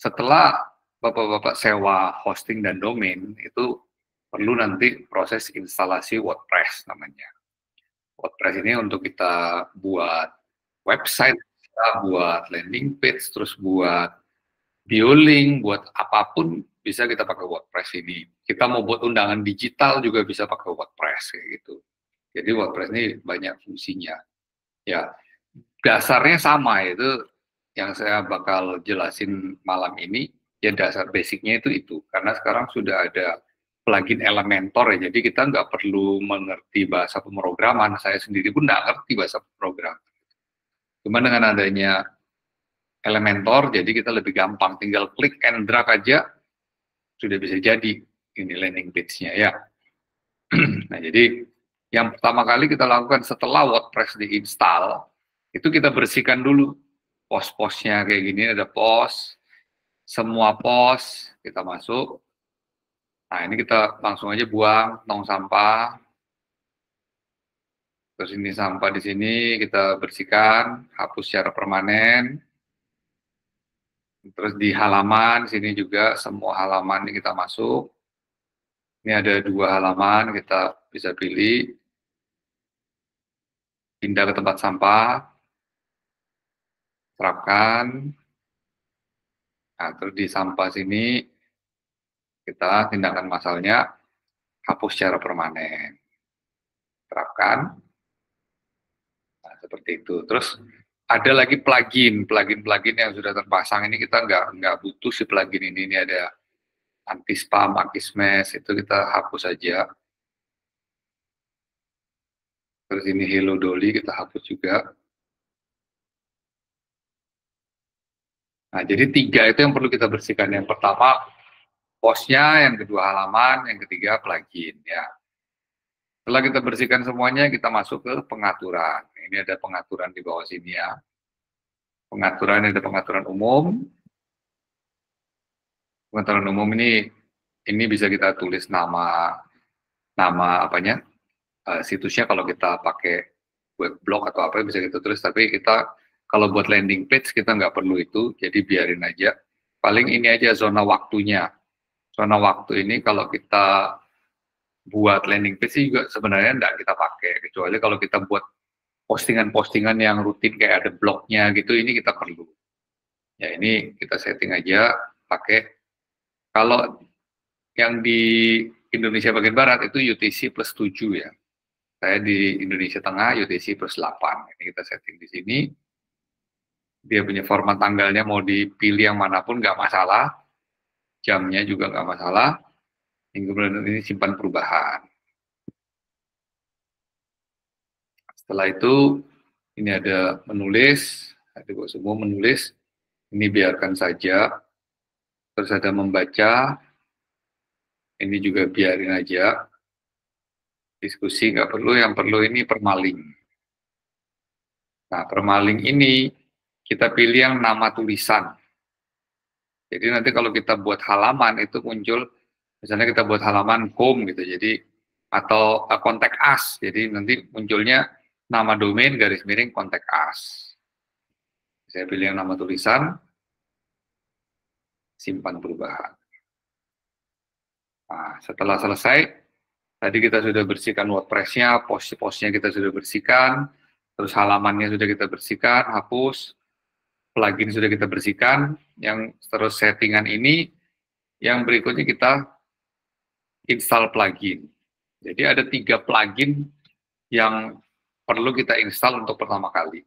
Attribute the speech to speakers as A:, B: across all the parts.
A: Setelah Bapak-Bapak sewa hosting dan domain, itu perlu nanti proses instalasi WordPress namanya. WordPress ini untuk kita buat website, kita buat landing page, terus buat bio link, buat apapun bisa kita pakai WordPress ini. Kita mau buat undangan digital juga bisa pakai WordPress kayak gitu. Jadi WordPress ini banyak fungsinya. Ya, dasarnya sama itu yang saya bakal jelasin malam ini. Ya dasar basicnya itu. Karena sekarang sudah ada plugin Elementor ya, jadi kita nggak perlu mengerti bahasa pemrograman. Saya sendiri pun nggak ngerti bahasa pemrograman. Cuma dengan adanya Elementor, jadi kita lebih gampang, tinggal klik and drag aja, sudah bisa jadi ini landing page-nya ya. Nah, jadi yang pertama kali kita lakukan setelah WordPress diinstal, itu kita bersihkan dulu pos-posnya kayak gini, ada pos, semua pos kita masuk. Nah, ini kita langsung aja buang tong sampah. Terus ini sampah di sini kita bersihkan, hapus secara permanen. Terus di halaman sini juga semua halaman ini kita masuk. Ini ada 2 halaman, kita bisa pilih pindah ke tempat sampah, terapkan. Nah, terus di sampah sini kita tindakan masalahnya hapus secara permanen. Terapkan. Nah, seperti itu. Terus ada lagi plugin yang sudah terpasang ini kita nggak butuh si plugin ini. Ini ada anti spam, anti smash, itu kita hapus saja. Terus ini Hello Dolly kita hapus juga. Nah, jadi 3 itu yang perlu kita bersihkan. Yang pertama posnya, yang kedua halaman, yang ketiga plugin ya. Setelah kita bersihkan semuanya, kita masuk ke pengaturan. Ini ada pengaturan di bawah sini ya. Pengaturan, ada pengaturan umum. Pengaturan umum ini bisa kita tulis nama apanya, situsnya kalau kita pakai web blog atau apa bisa kita tulis, tapi kita kalau buat landing page kita nggak perlu itu, jadi biarin aja. Paling ini aja zona waktunya. Zona waktu ini kalau kita buat landing page juga sebenarnya nggak kita pakai, kecuali kalau kita buat postingan-postingan yang rutin kayak ada blognya gitu, ini kita perlu. Ya ini kita setting aja pakai, kalau yang di Indonesia bagian Barat itu UTC plus 7 ya. Saya di Indonesia Tengah UTC plus 8. Ini kita setting di sini. Dia punya format tanggalnya mau dipilih yang manapun nggak masalah. Jamnya juga nggak masalah. Kemudian ini simpan perubahan. Setelah itu ini ada menulis, ada semua menulis. Ini biarkan saja. Terus ada membaca. Ini juga biarin aja. Diskusi nggak perlu, yang perlu ini permaling. Nah, permaling ini kita pilih yang nama tulisan. Jadi nanti kalau kita buat halaman itu muncul, misalnya kita buat halaman home gitu, jadi atau kontak us, jadi nanti munculnya nama domain garis miring kontak us. Saya pilih yang nama tulisan, simpan perubahan. Nah, setelah selesai, tadi kita sudah bersihkan WordPress-nya, post-postnya kita sudah bersihkan, terus halamannya sudah kita bersihkan, hapus, plugin sudah kita bersihkan, yang terus settingan ini, yang berikutnya kita install plugin. Jadi ada 3 plugin yang perlu kita install untuk pertama kali.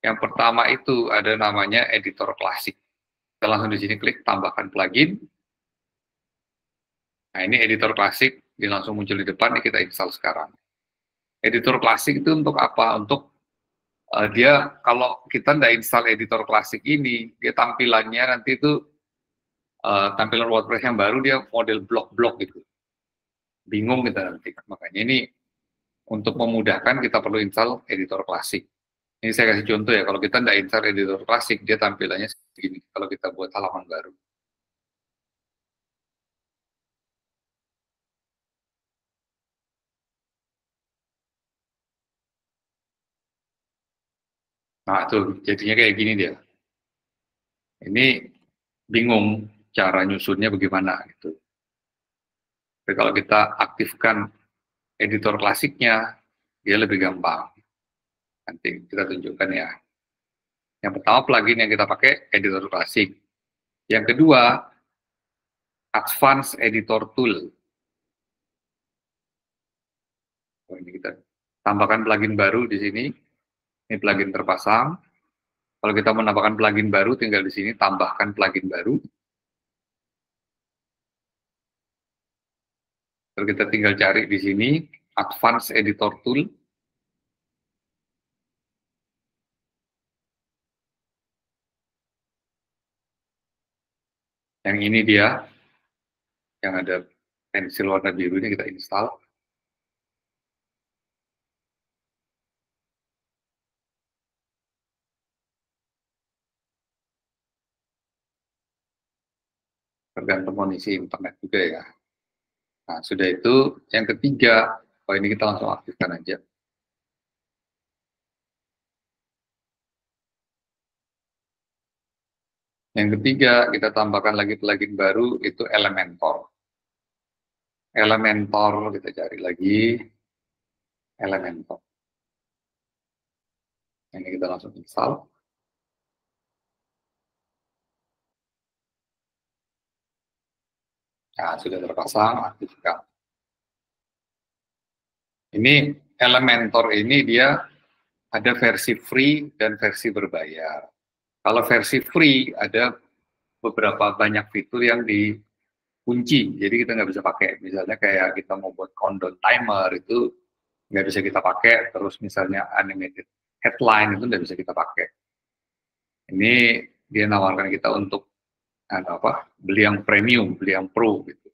A: Yang pertama itu ada namanya editor klasik. Kita langsung di sini klik tambahkan plugin. Nah ini editor klasik, dia langsung muncul di depan, ini kita install sekarang. Editor klasik itu untuk apa? Untuk dia kalau kita nggak install editor klasik ini, dia tampilannya nanti itu tampilan WordPress yang baru dia model blok-blok gitu. Bingung kita nanti. Makanya ini untuk memudahkan kita perlu install editor klasik. Ini saya kasih contoh ya, kalau kita nggak install editor klasik, dia tampilannya segini kalau kita buat halaman baru. Nah, tuh jadinya kayak gini dia. Ini bingung cara nyusunnya bagaimana gitu. Tapi kalau kita aktifkan editor klasiknya, dia lebih gampang. Nanti kita tunjukkan ya. Yang pertama plugin yang kita pakai editor klasik. Yang kedua, Advanced Editor Tool. Ini kita tambahkan plugin baru di sini. Ini plugin terpasang. Kalau kita menambahkan plugin baru, tinggal di sini tambahkan plugin baru. Lalu kita tinggal cari di sini Advanced Editor Tool. Yang ini dia, yang ada pensil warna biru ini kita install. Tergantung kondisi internet juga ya. Nah, sudah itu yang ketiga, ini kita langsung aktifkan aja. Yang ketiga, kita tambahkan lagi plugin baru, itu Elementor. Elementor, kita cari lagi. Elementor. Ini kita langsung install. Nah, sudah terpasang, aktifkan. Ini Elementor ini dia ada versi free dan versi berbayar. Kalau versi free ada beberapa banyak fitur yang dikunci, jadi kita nggak bisa pakai. Misalnya kayak kita mau buat countdown timer itu nggak bisa kita pakai, terus misalnya animated headline itu nggak bisa kita pakai. Ini dia nawarkan kita untuk beli yang premium, beli yang pro gitu.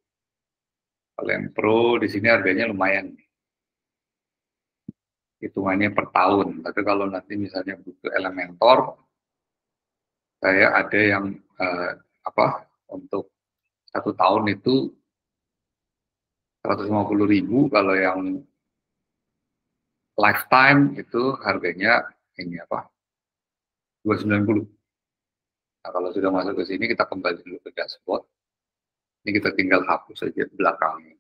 A: Kalau yang pro di sini harganya lumayan, hitungannya per tahun. Tapi kalau nanti misalnya butuh Elementor, saya ada yang untuk 1 tahun itu 150.000, kalau yang lifetime itu harganya ini 290. Nah, kalau sudah masuk ke sini kita kembali dulu ke dashboard. Ini kita tinggal hapus saja belakangnya.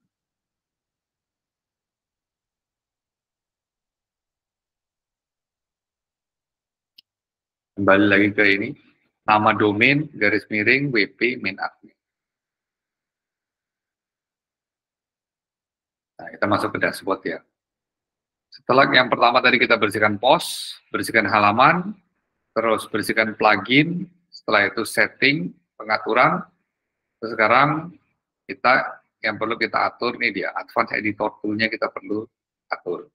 A: Kembali lagi ke ini, nama domain garis miring WP main admin. Nah, kita masuk ke dashboard ya. Setelah yang pertama tadi kita bersihkan post, bersihkan halaman, terus bersihkan plugin, setelah itu setting, pengaturan. Terus sekarang kita yang perlu kita atur nih dia, advanced editor tool-nya kita perlu atur.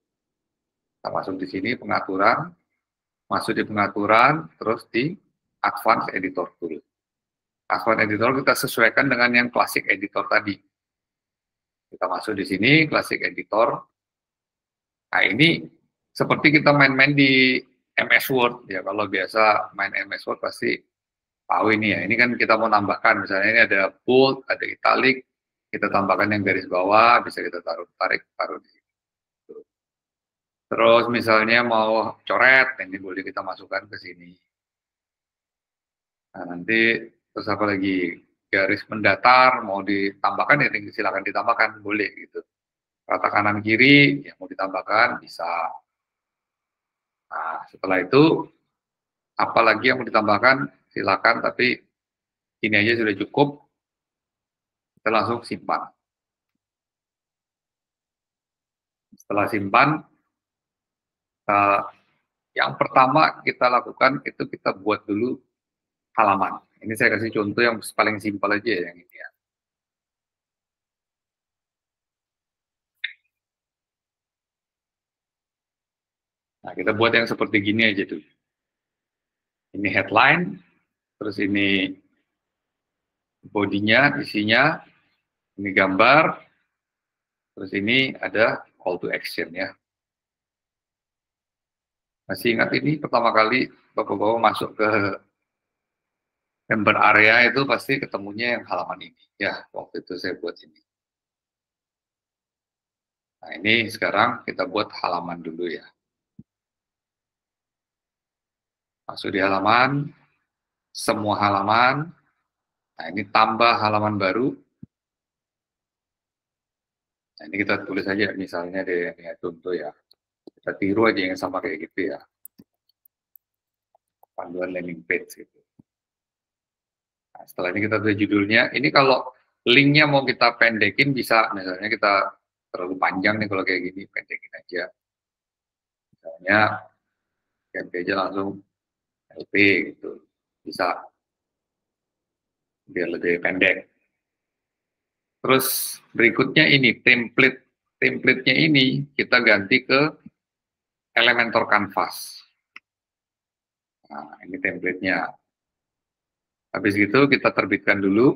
A: Kita masuk di sini pengaturan, masuk di pengaturan, terus di advanced editor tool. Advanced editor kita sesuaikan dengan yang classic editor tadi. Kita masuk di sini, classic editor. Nah, ini seperti kita main-main di MS Word ya. Kalau biasa main MS Word pasti tahu ini ya. Ini kan kita mau tambahkan, misalnya ini ada bold, ada italic, kita tambahkan yang garis bawah, bisa kita taruh di situ. Terus misalnya mau coret, ini boleh kita masukkan ke sini. Nah, nanti terus apa lagi, garis mendatar mau ditambahkan ya silakan ditambahkan, boleh gitu. Rata kanan kiri yang mau ditambahkan bisa. Nah, setelah itu apalagi yang mau ditambahkan silakan, tapi ini aja sudah cukup. Kita langsung simpan. Setelah simpan, yang pertama kita lakukan itu kita buat dulu halaman. Ini saya kasih contoh yang paling simpel aja ya, yang ini ya. Nah, kita buat yang seperti gini aja tuh. Ini headline, terus ini bodinya, isinya, ini gambar, terus ini ada call to action ya. Masih ingat ini pertama kali Bapak-Bapak masuk ke member area itu pasti ketemunya yang halaman ini. Ya, waktu itu saya buat ini. Nah, ini sekarang kita buat halaman dulu ya. Masuk di halaman, semua halaman, Nah, ini tambah halaman baru. Nah, ini kita tulis aja misalnya deh, ini ya, contoh ya. Kita tiru aja yang sama kayak gitu ya. Panduan landing page gitu. Nah, setelah ini kita tulis judulnya. Ini kalau linknya mau kita pendekin bisa. Misalnya kita terlalu panjang nih kalau kayak gini, pendekin aja. Misalnya ganti aja langsung LP gitu. Bisa biar lebih pendek. Terus berikutnya ini template. Template-nya ini kita ganti ke Elementor Canvas. Nah, ini template-nya. Habis itu kita terbitkan dulu.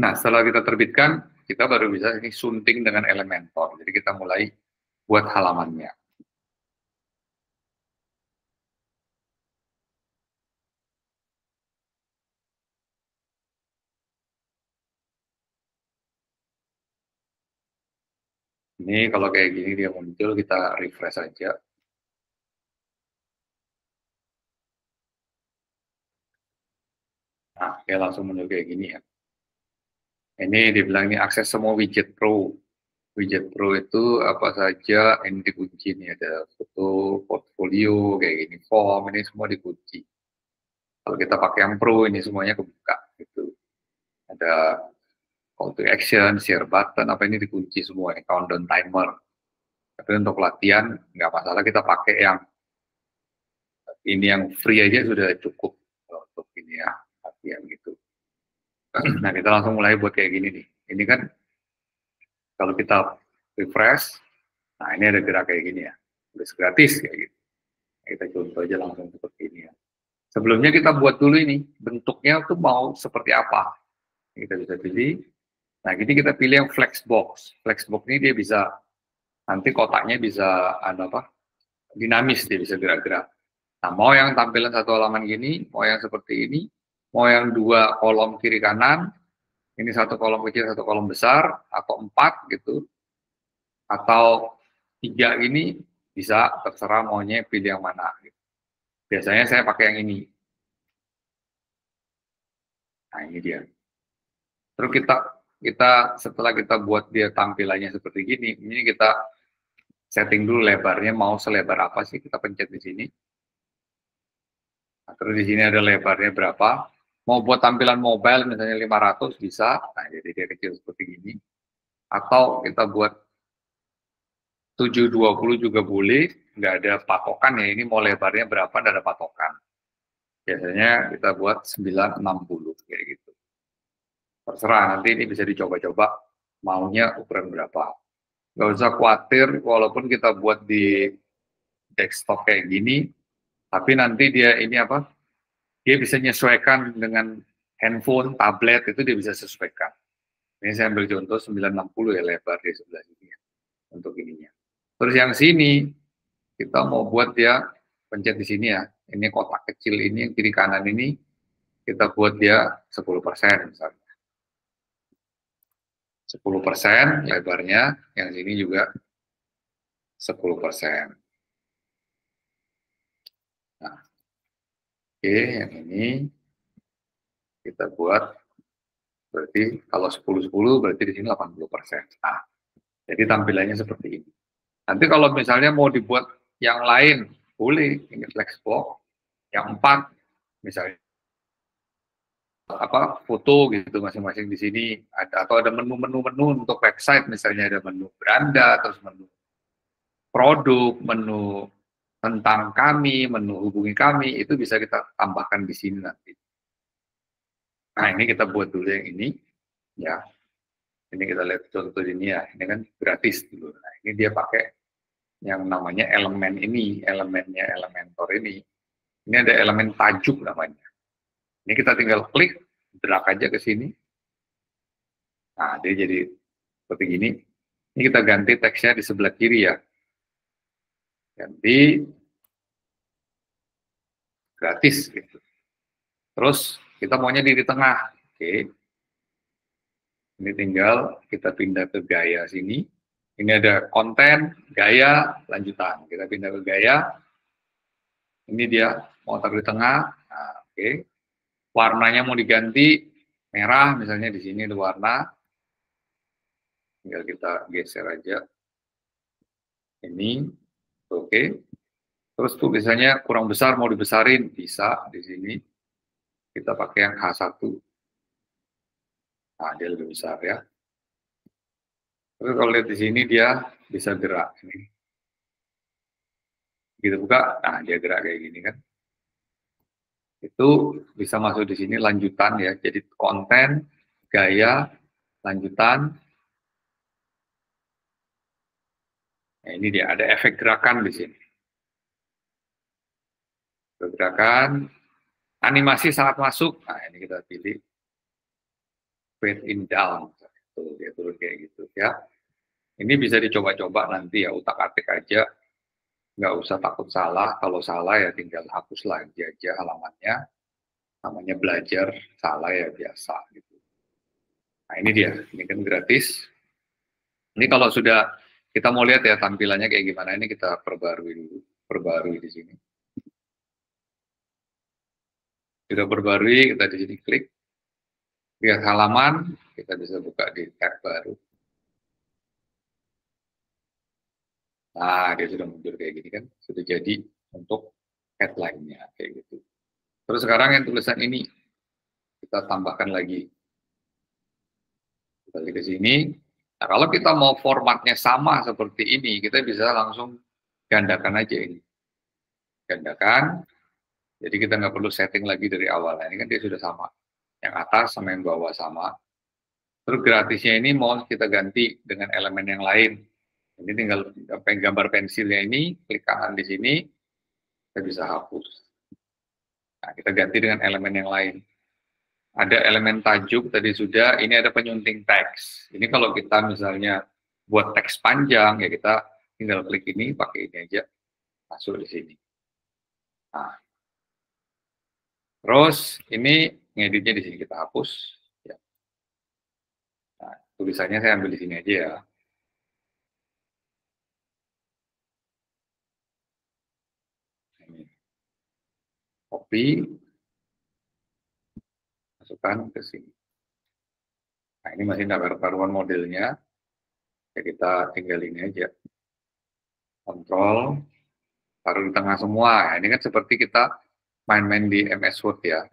A: Nah, setelah kita terbitkan, kita baru bisa ini sunting dengan Elementor. Jadi kita mulai buat halamannya. Ini kalau kayak gini dia muncul, kita refresh aja. Nah, dia langsung muncul kayak gini ya. Ini dibilang ini akses semua widget Pro. Widget Pro itu apa saja ini dikunci nih, ada foto, portfolio, kayak gini, form, ini semua dikunci. Kalau kita pakai yang Pro ini semuanya kebuka gitu. Ada call to action, share button, apa ini dikunci semua, ini countdown timer. Tapi untuk latihan nggak masalah kita pakai yang ini yang free aja sudah cukup untuk ini ya latihan gitu. Nah kita langsung mulai buat kayak gini nih. Ini kan kalau kita refresh, nah ini ada gerak kayak gini ya, udah gratis kayak gitu. Kita contoh aja langsung seperti ini ya. Sebelumnya kita buat dulu ini bentuknya tuh mau seperti apa. Kita bisa pilih. Nah gini kita pilih yang flexbox. Flexbox ini dia bisa nanti kotaknya bisa apa dinamis, dia bisa gerak-gerak. Nah mau yang tampilan satu halaman gini, mau yang seperti ini, mau yang dua kolom kiri kanan, ini satu kolom kecil satu kolom besar atau 4 gitu, atau 3 ini bisa terserah maunya pilih yang mana. Biasanya saya pakai yang ini. Nah ini dia. Terus kita setelah kita buat dia tampilannya seperti gini, ini kita setting dulu lebarnya mau selebar apa sih, kita pencet di sini. Nah, terus di sini ada lebarnya berapa. Mau buat tampilan mobile misalnya 500 bisa. Nah, jadi dia kecil seperti gini. Atau kita buat 720 juga boleh, nggak ada patokan ya, ini mau lebarnya berapa, nggak ada patokan. Biasanya kita buat 960 kayak gitu. Terserah, nanti ini bisa dicoba-coba maunya ukuran berapa. Nggak usah khawatir, walaupun kita buat di desktop kayak gini, tapi nanti dia ini apa, dia bisa menyesuaikan dengan handphone, tablet, itu dia bisa sesuaikan. Ini saya ambil contoh 960 ya lebar di sebelah sini ya, untuk ininya. Terus yang sini, kita mau buat dia pencet di sini ya, ini kotak kecil ini, yang kiri kanan ini, kita buat dia 10% misalnya. 10% lebarnya, yang sini juga 10%. Nah, oke, yang ini kita buat, berarti kalau 10-10 berarti di sini 80%. Nah, jadi tampilannya seperti ini. Nanti kalau misalnya mau dibuat yang lain, boleh, ini flexbox, yang 4, misalnya apa foto gitu masing-masing di sini ada, atau ada menu-menu untuk website, misalnya ada menu beranda, terus menu produk, menu tentang kami, menu hubungi kami, itu bisa kita tambahkan di sini nanti. Nah ini kita buat dulu yang ini ya, ini kita lihat contoh ini ya, ini kan gratis dulu. Nah ini dia pakai yang namanya elemen ini, elemennya Elementor ini ada elemen tajuk namanya. Ini kita tinggal klik, drag aja ke sini. Nah, dia jadi seperti gini. Ini kita ganti teksnya di sebelah kiri ya. Ganti gratis gitu. Terus kita maunya di tengah. Oke. Ini tinggal kita pindah ke gaya sini. Ini ada konten, gaya, lanjutan. Kita pindah ke gaya. Ini dia mau taruh di tengah. Nah, Oke. Warnanya mau diganti merah, misalnya di sini ada warna, tinggal kita geser aja ini, oke. Terus tulisannya kurang besar, mau dibesarin, bisa di sini. Kita pakai yang H1. Nah, dia lebih besar ya. Terus kalau lihat di sini dia bisa gerak. Ini. Gitu buka, nah dia gerak kayak gini kan. Itu bisa masuk di sini lanjutan ya. Jadi konten, gaya, lanjutan. Nah, ini dia, ada efek gerakan di sini. Gerakan, animasi sangat masuk. Nah, ini kita pilih fade in down. Tuh, dia turun kayak gitu ya. Ini bisa dicoba-coba nanti ya, utak-atik aja. Nggak usah takut salah. Kalau salah ya tinggal hapus lagi aja halamannya. Namanya belajar, salah ya biasa. Gitu. Nah ini dia, ini kan gratis. Ini kalau sudah kita mau lihat ya tampilannya kayak gimana, ini kita perbarui dulu. Perbarui di sini. Kita perbarui, kita di sini klik. Lihat halaman, kita bisa buka di tab baru. Nah, dia sudah muncul kayak gini kan, sudah jadi untuk headline-nya kayak gitu. Terus sekarang yang tulisan ini kita tambahkan lagi. Kita ke sini. Nah, kalau kita mau formatnya sama seperti ini, kita bisa langsung gandakan aja ini. Gandakan. Jadi kita nggak perlu setting lagi dari awal. Nah, ini kan dia sudah sama. Yang atas sama yang bawah sama. Terus gratisnya ini mau kita ganti dengan elemen yang lain. Ini tinggal gambar pensilnya ini, klik kanan di sini, kita bisa hapus. Nah, kita ganti dengan elemen yang lain. Ada elemen tajuk tadi sudah, ini ada penyunting teks. Ini kalau kita misalnya buat teks panjang, ya kita tinggal klik ini, pakai ini aja, masuk di sini. Nah, terus ini ngeditnya di sini kita hapus. Ya. Nah, tulisannya saya ambil di sini aja ya. Ini. Copy, masukkan ke sini. Nah, ini masih tidak baru-baruan modelnya. Ya kita tinggal ini aja. Kontrol, taruh di tengah semua. Nah, ini kan seperti kita main-main di MS Word ya.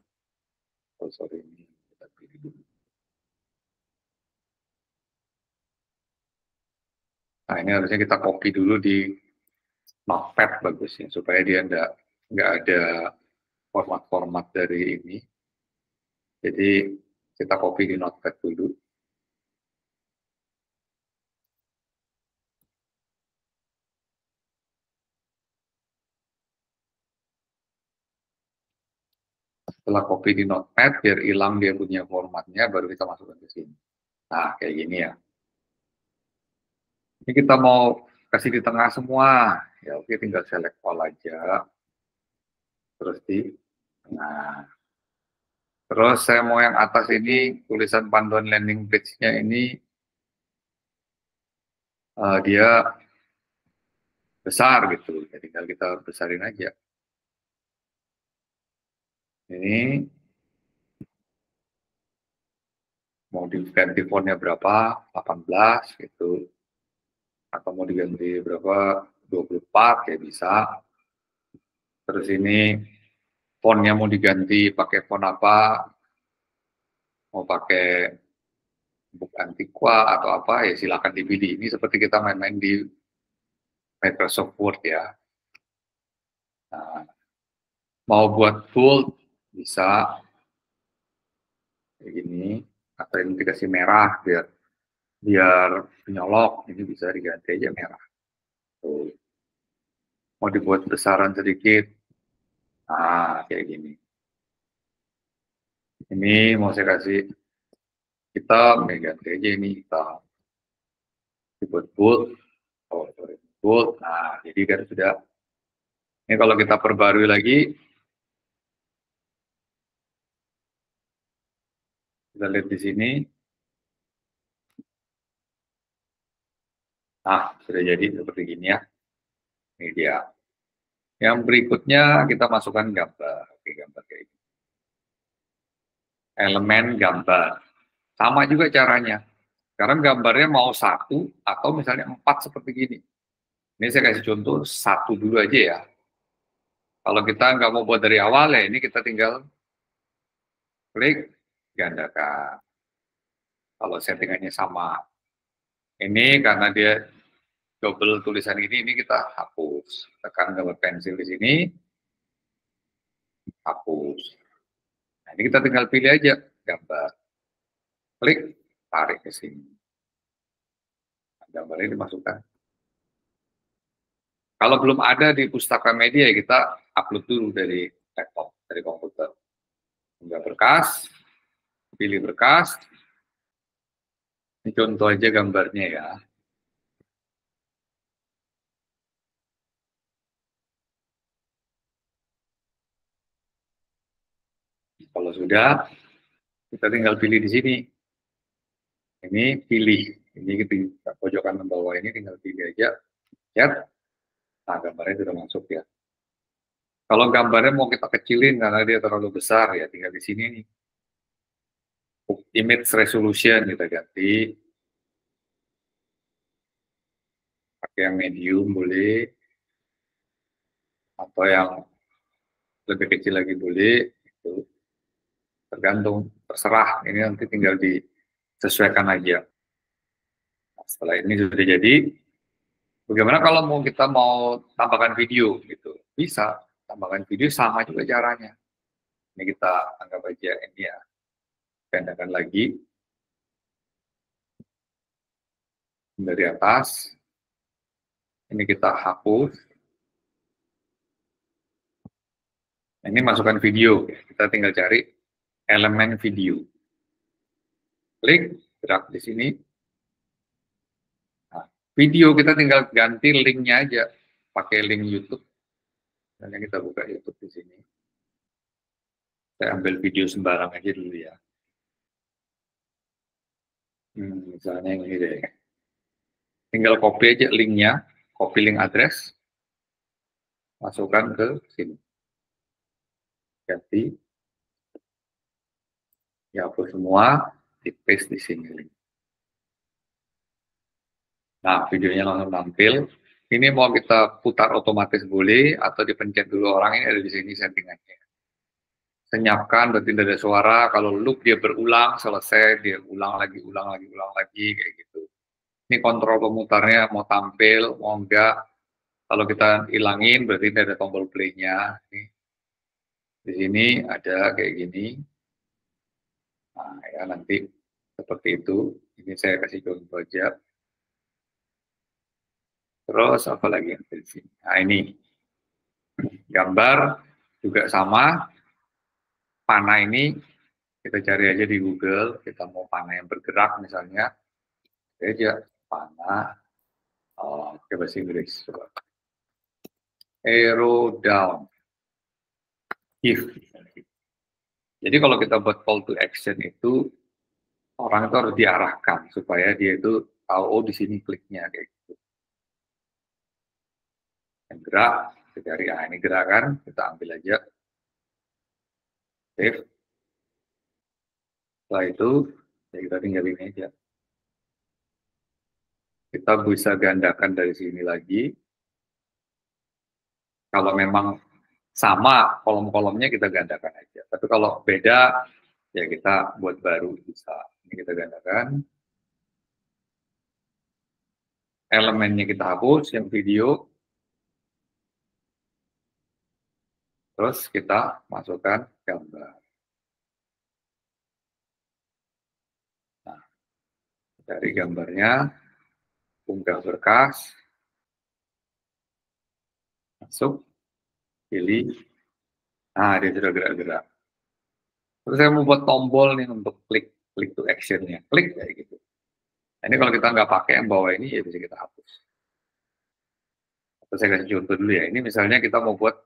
A: Oh, sorry, ini kita pilih dulu. Nah, ini harusnya kita copy dulu di Notepad bagusnya, supaya dia nggak ada format-format dari ini. Jadi kita copy di Notepad dulu. Setelah copy di Notepad, biar hilang dia punya formatnya, baru kita masukkan ke sini. Nah, kayak gini ya. Ini kita mau kasih di tengah semua. Ya oke, tinggal select all aja. Terus di tengah. Terus saya mau yang atas ini, tulisan panduan landing page-nya ini, dia besar gitu. Jadi tinggal kita besarin aja. Ini mau diganti fontnya berapa, 18 gitu. Atau mau diganti berapa, 24 ya bisa. Terus ini fontnya mau diganti pakai font apa, mau pakai book antiqua atau apa ya silakan dipilih. Ini seperti kita main-main di Microsoft Word ya. Nah, mau buat bold bisa kayak gini, atau ini dikasih merah biar biar menyolok, ini bisa diganti aja merah. Tuh. Mau dibuat besaran sedikit, nah kayak gini. Ini mau saya kasih hitam, ya ganti aja ini hitam. Dibuat bold, oh sorry, bold. Nah jadi kan sudah. Ini kalau kita perbarui lagi, kita lihat di sini. Nah sudah jadi seperti gini ya. Ini dia. Yang berikutnya kita masukkan gambar. Oke, gambar kayak gini. elemen gambar. Sama juga caranya. Sekarang gambarnya mau 1 atau misalnya 4 seperti gini. Ini saya kasih contoh 1 dulu aja ya. Kalau kita nggak mau buat dari awal ya, ini kita tinggal klik gandakan. Kalau settingannya sama. Ini karena dia double tulisan ini kita hapus. Tekan gambar pensil di sini, hapus. Nah, ini kita tinggal pilih aja gambar. Klik, tarik ke sini. Nah, gambarnya dimasukkan. Kalau belum ada di pustaka media, kita upload dulu dari laptop, dari komputer. Tinggal berkas, pilih berkas. Ini contoh aja gambarnya ya. Kalau sudah, kita tinggal pilih di sini. Ini pilih. Ini di pojokan bawah ini tinggal pilih aja. Chat. Nah, gambarnya sudah masuk ya. Kalau gambarnya mau kita kecilin karena dia terlalu besar ya, tinggal di sini nih. Image resolution kita ganti. Pakai yang medium boleh. Atau yang lebih kecil lagi boleh. Itu tergantung, terserah. Ini nanti tinggal disesuaikan aja. Nah, setelah ini sudah jadi, bagaimana kalau kita mau tambahkan video gitu? Bisa, tambahkan video sama juga caranya. Ini kita anggap aja ini ya, gandakan lagi dari atas. Ini kita hapus. Ini masukkan video. Kita tinggal cari elemen video. Klik, gerak di sini. Nah, video kita tinggal ganti linknya aja, pakai link YouTube. Dan kita buka YouTube di sini. Saya ambil video sembarang aja dulu ya. Misalnya yang ini deh. Tinggal copy aja linknya, copy link address, masukkan ke sini. Ganti. Ya, hapus semua, di paste di sini. Nah, videonya langsung tampil. Ini mau kita putar otomatis boleh, atau dipencet dulu orang, ini ada di sini settingannya. Senyapkan, berarti tidak ada suara. Kalau loop dia berulang, selesai, dia ulang lagi, kayak gitu. Ini kontrol pemutarnya, mau tampil, mau enggak. Kalau kita hilangin, berarti tidak ada tombol play-nya. Di sini ada kayak gini. Nah, ya nanti seperti itu. Ini saya kasih contoh aja. Terus apa lagi yang di sini? Nah, ini gambar juga sama. Panah ini kita cari aja di Google. Kita mau panah yang bergerak misalnya. Aja panah. Pakai bahasa Inggris. Coba. Arrow down. If. Jadi kalau kita buat call to action itu, orang itu harus diarahkan supaya dia itu tahu, oh di sini kliknya kayak gitu. Yang gerak, kita cari, ini gerakan, kita ambil aja. Save. Setelah itu, ya kita tinggal ini aja. Kita bisa gandakan dari sini lagi. Kalau memang sama kolom-kolomnya kita gandakan aja. Tapi kalau beda, ya kita buat baru bisa. Ini kita gandakan. Elemennya kita hapus, yang video. Terus kita masukkan gambar. Nah, dari gambarnya, unggah berkas, masuk, pilih. Nah, dia sudah gerak-gerak. Terus saya mau buat tombol nih untuk klik to action-nya. Klik kayak gitu. Nah, ini kalau kita nggak pakai yang bawah ini, ya bisa kita hapus. Atau saya kasih contoh dulu ya. Ini misalnya kita mau buat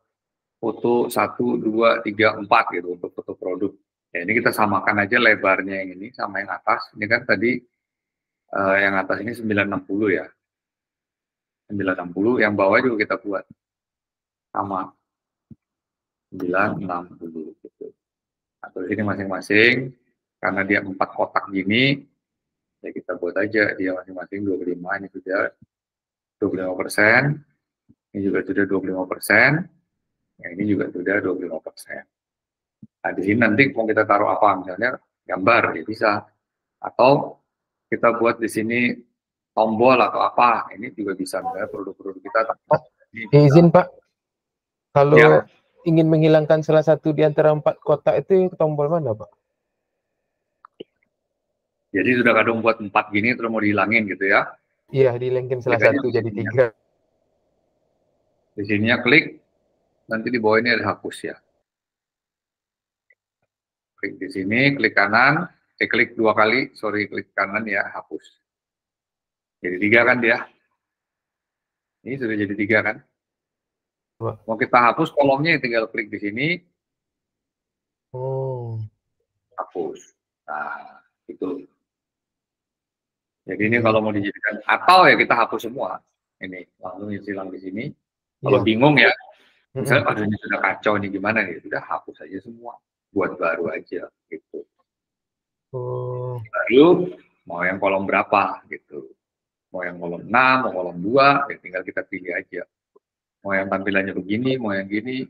A: foto 1, 2, 3, 4 gitu untuk foto produk. Ya, ini kita samakan aja lebarnya yang ini sama yang atas. Ini kan tadi yang atas ini 960 ya. 960, yang bawah juga kita buat. Sama. 960 gitu. Atau di sini masing-masing Karena dia 4 kotak gini, ya kita buat aja dia masing-masing 25, ini sudah 25%, ini juga sudah 25%, ya ini juga sudah 25%. Nah, di sini nanti mau kita taruh apa, misalnya gambar, ya bisa. Atau kita buat di sini tombol atau apa, ini juga bisa. Misalnya produk-produk kita.
B: Izin Pak, kalau
A: ya,
B: ingin menghilangkan salah satu di antara 4 kotak itu tombol mana Pak?
A: Jadi sudah kadung buat 4 gini terus mau dihilangin gitu ya.
B: Iya, dilengkin salah
A: Klik aja
B: satu
A: di
B: jadi
A: sininya.
B: 3.
A: Di sininya klik, nanti di bawah ini ada hapus ya. Klik di sini, klik kanan, klik 2 kali, klik kanan ya, hapus. Jadi 3 kan dia. Ini sudah jadi 3 kan. Mau kita hapus kolomnya, tinggal klik di sini,
B: Oh.
A: hapus. Nah, itu. Jadi ini kalau mau dijadikan, atau ya kita hapus semua. Ini, langsung hilang di sini. Kalau bingung ya, misalnya aduh ini sudah kacau nih gimana nih, sudah hapus aja semua. Buat baru aja gitu. Lalu mau yang kolom berapa gitu. Mau yang kolom 6, mau kolom 2, ya tinggal kita pilih aja. Mau yang tampilannya begini, mau yang gini,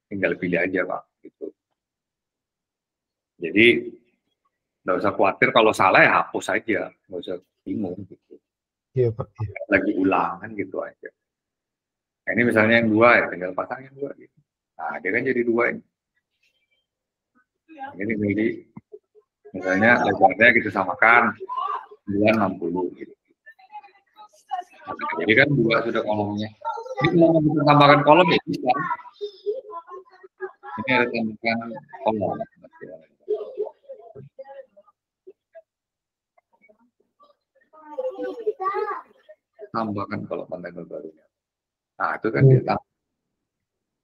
A: tinggal pilih aja Pak. Gitu. Jadi nggak usah khawatir kalau salah ya hapus aja, nggak usah bingung. Gitu.
B: Iya Pak. Iya.
A: Lagi ulangan gitu aja. Nah, ini misalnya yang 2 ya, tinggal pasang yang 2 gitu. Nah dia kan jadi 2 ini. Ini jadi misalnya lebarnya kita samakan 960 gitu. Jadi kan 2 sudah kolomnya. Ini mau kita tambahkan kolom ya bisa. Ini ada tambahkan kolom. Tambahkan kalau konten barunya. Nah itu kan dia tambah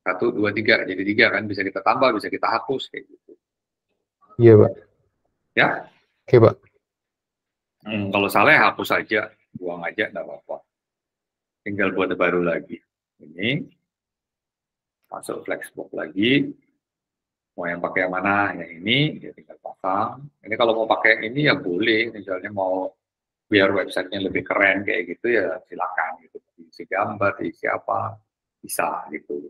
A: 1, 2, 3 jadi 3 kan, bisa kita tambah, bisa kita hapus kayak gitu.
B: Iya Pak.
A: Ya.
B: Oke Pak.
A: Kalau salah ya hapus aja, buang aja, enggak apa-apa. Tinggal buat baru lagi. Ini masuk flexbox lagi. Mau yang pakai yang mana? Yang ini, ya tinggal pasang. Ini kalau mau pakai yang ini ya boleh. Misalnya mau biar websitenya lebih keren kayak gitu ya silakan. Gitu. Isi gambar, isi apa, bisa gitu.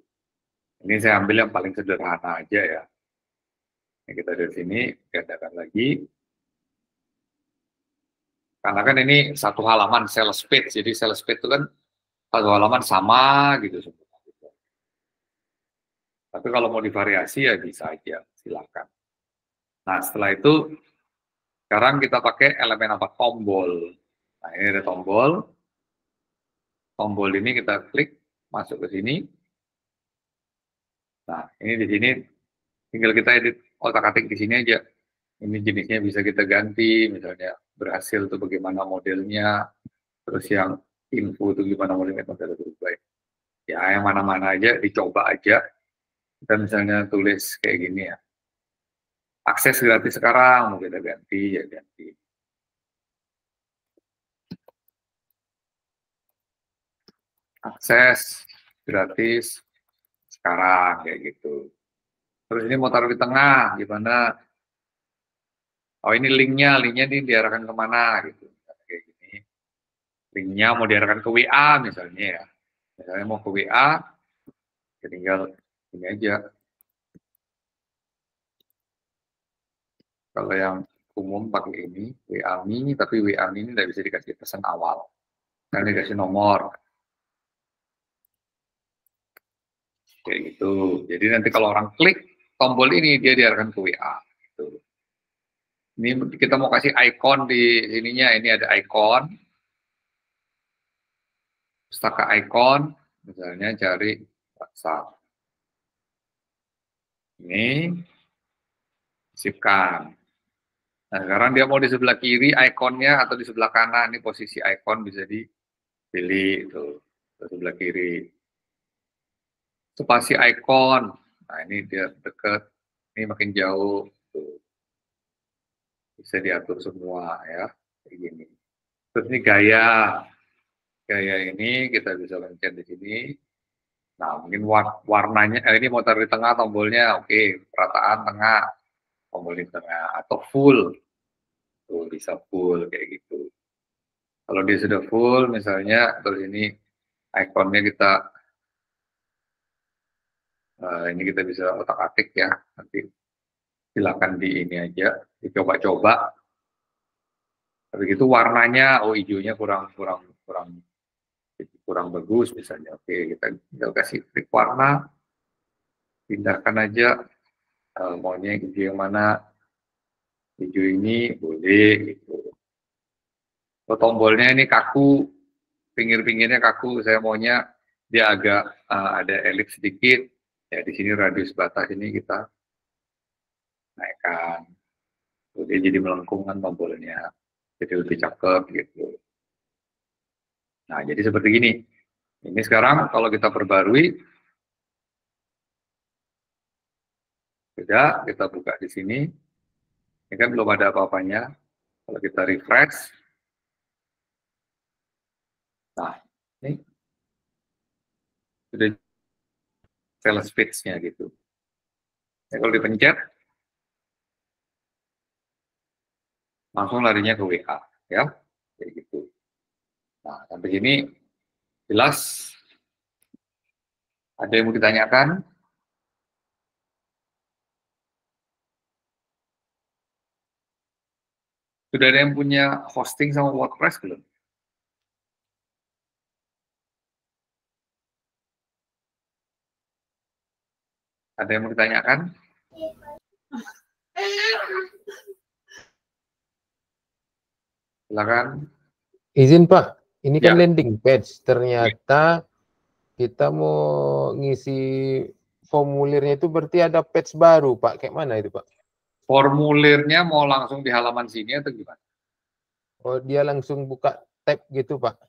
A: Ini saya ambil yang paling sederhana aja ya. Ini kita dari sini, gandakan lagi. Karena kan ini satu halaman sales page, jadi sales page itu kan satu halaman sama gitu semua. Tapi kalau mau divariasi ya bisa aja, silakan. Nah setelah itu, sekarang kita pakai elemen apa? Tombol. Nah ini ada tombol. Tombol ini kita klik, masuk ke sini. Nah ini di sini tinggal kita edit otak-atik di sini aja. Ini jenisnya bisa kita ganti, misalnya berhasil itu bagaimana modelnya, terus yang info itu gimana modelnya, masih ada berubah. Ya yang mana-mana aja, dicoba aja. Kita misalnya tulis kayak gini ya, akses gratis sekarang, mau kita ganti, ya ganti. Akses gratis sekarang, kayak gitu. Terus ini mau taruh di tengah, gimana? Oh ini linknya ini diarahkan kemana, gitu. Kayak gini. Linknya mau diarahkan ke WA misalnya ya. Misalnya mau ke WA, ya tinggal ini aja. Kalau yang umum pakai ini, WA Me, tapi WA Me ini tidak bisa dikasih pesan awal. Karena dikasih nomor. Kayak gitu. Jadi nanti kalau orang klik tombol ini, dia diarahkan ke WA. Gitu. Ini kita mau kasih icon di ininya, ini ada icon. Pustaka icon, misalnya cari WhatsApp. Ini, sipkan. Nah, sekarang dia mau di sebelah kiri ikonnya atau di sebelah kanan. Ini posisi icon bisa dipilih itu ke sebelah kiri. Spasi icon. Nah, ini dia dekat. Ini makin jauh. Tuh. Bisa diatur semua ya. Kayak gini. Terus ini gaya. Gaya ini kita bisa pencet di sini. Nah, mungkin warnanya, ini mau taruh di tengah tombolnya. Oke, perataan tengah. tombol di tengah, atau full. Tuh, bisa full kayak gitu. Kalau dia sudah full, misalnya terus ini ikonnya kita ini kita bisa otak-atik ya. Nanti silakan di ini aja, dicoba-coba. Tapi gitu warnanya, oh hijaunya kurang bagus misalnya. Oke, kita tinggal kasih klik warna, pindahkan aja maunya hijau yang mana. Hijau ini boleh gitu. Oh, tombolnya ini kaku, pinggir-pinggirnya kaku. Saya maunya dia agak ada elips sedikit. Ya di sini radius batas ini kita naikkan. Dia jadi melengkung kan tombolnya. Jadi lebih cakep gitu. Nah, jadi seperti gini. Ini sekarang kalau kita perbarui, sudah kita buka di sini. Ini kan belum ada apa-apanya. Kalau kita refresh, nah ini sudah sales page-nya gitu. Ya, kalau dipencet, langsung larinya ke WA, ya, kayak gitu. Nah, sampai sini jelas. Ada yang mau ditanyakan? Sudah ada yang punya hosting sama WordPress belum? Ada yang mau ditanyakan? Silakan.
B: Izin Pak, ini kan
A: Ya.
B: landing page. Ternyata kita mau ngisi formulirnya itu berarti ada page baru Pak. Kayak mana itu Pak?
A: Formulirnya mau langsung di halaman sini atau gimana?
B: Oh dia langsung buka tab gitu Pak?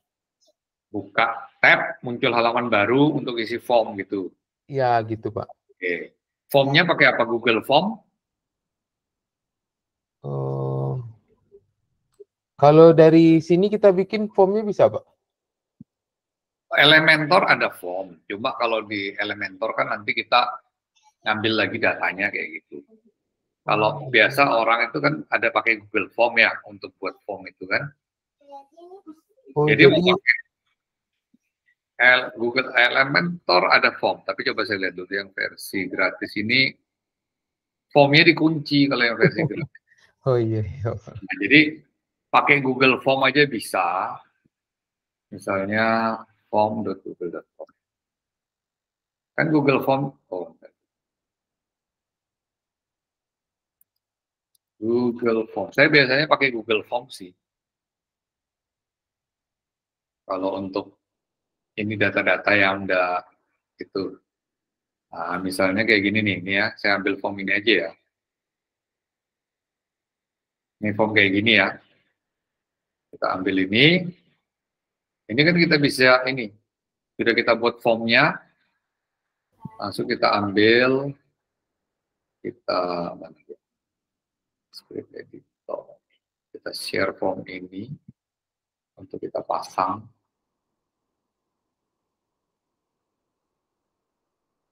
A: Buka tab, muncul halaman baru untuk isi form gitu.
B: Ya gitu Pak.
A: Oke. Formnya pakai apa? Google Form?
B: Oh, kalau dari sini kita bikin formnya bisa Pak?
A: Elementor ada form. Cuma kalau di Elementor kan nanti kita ngambil lagi datanya kayak gitu. Kalau biasa orang itu kan ada pakai Google Form ya untuk buat form itu kan.
B: Oh,
A: Jadi mau
B: jadi
A: pakai Google Elementor ada form, tapi coba saya lihat dulu yang versi gratis ini formnya dikunci kalau yang versi gratis.
B: oh iya, iya.
A: Nah, jadi pakai Google Form aja bisa, misalnya form.google.com. Kan Google Form, Google Form. Saya biasanya pakai Google Form sih. Kalau untuk ini data-data yang udah itu, nah, misalnya kayak gini nih, ini ya, saya ambil form ini aja ya. Ini form kayak gini ya. Kita ambil ini kan kita bisa ini, sudah kita buat formnya, langsung kita ambil, kita mana ya, script editor, kita share form ini untuk kita pasang.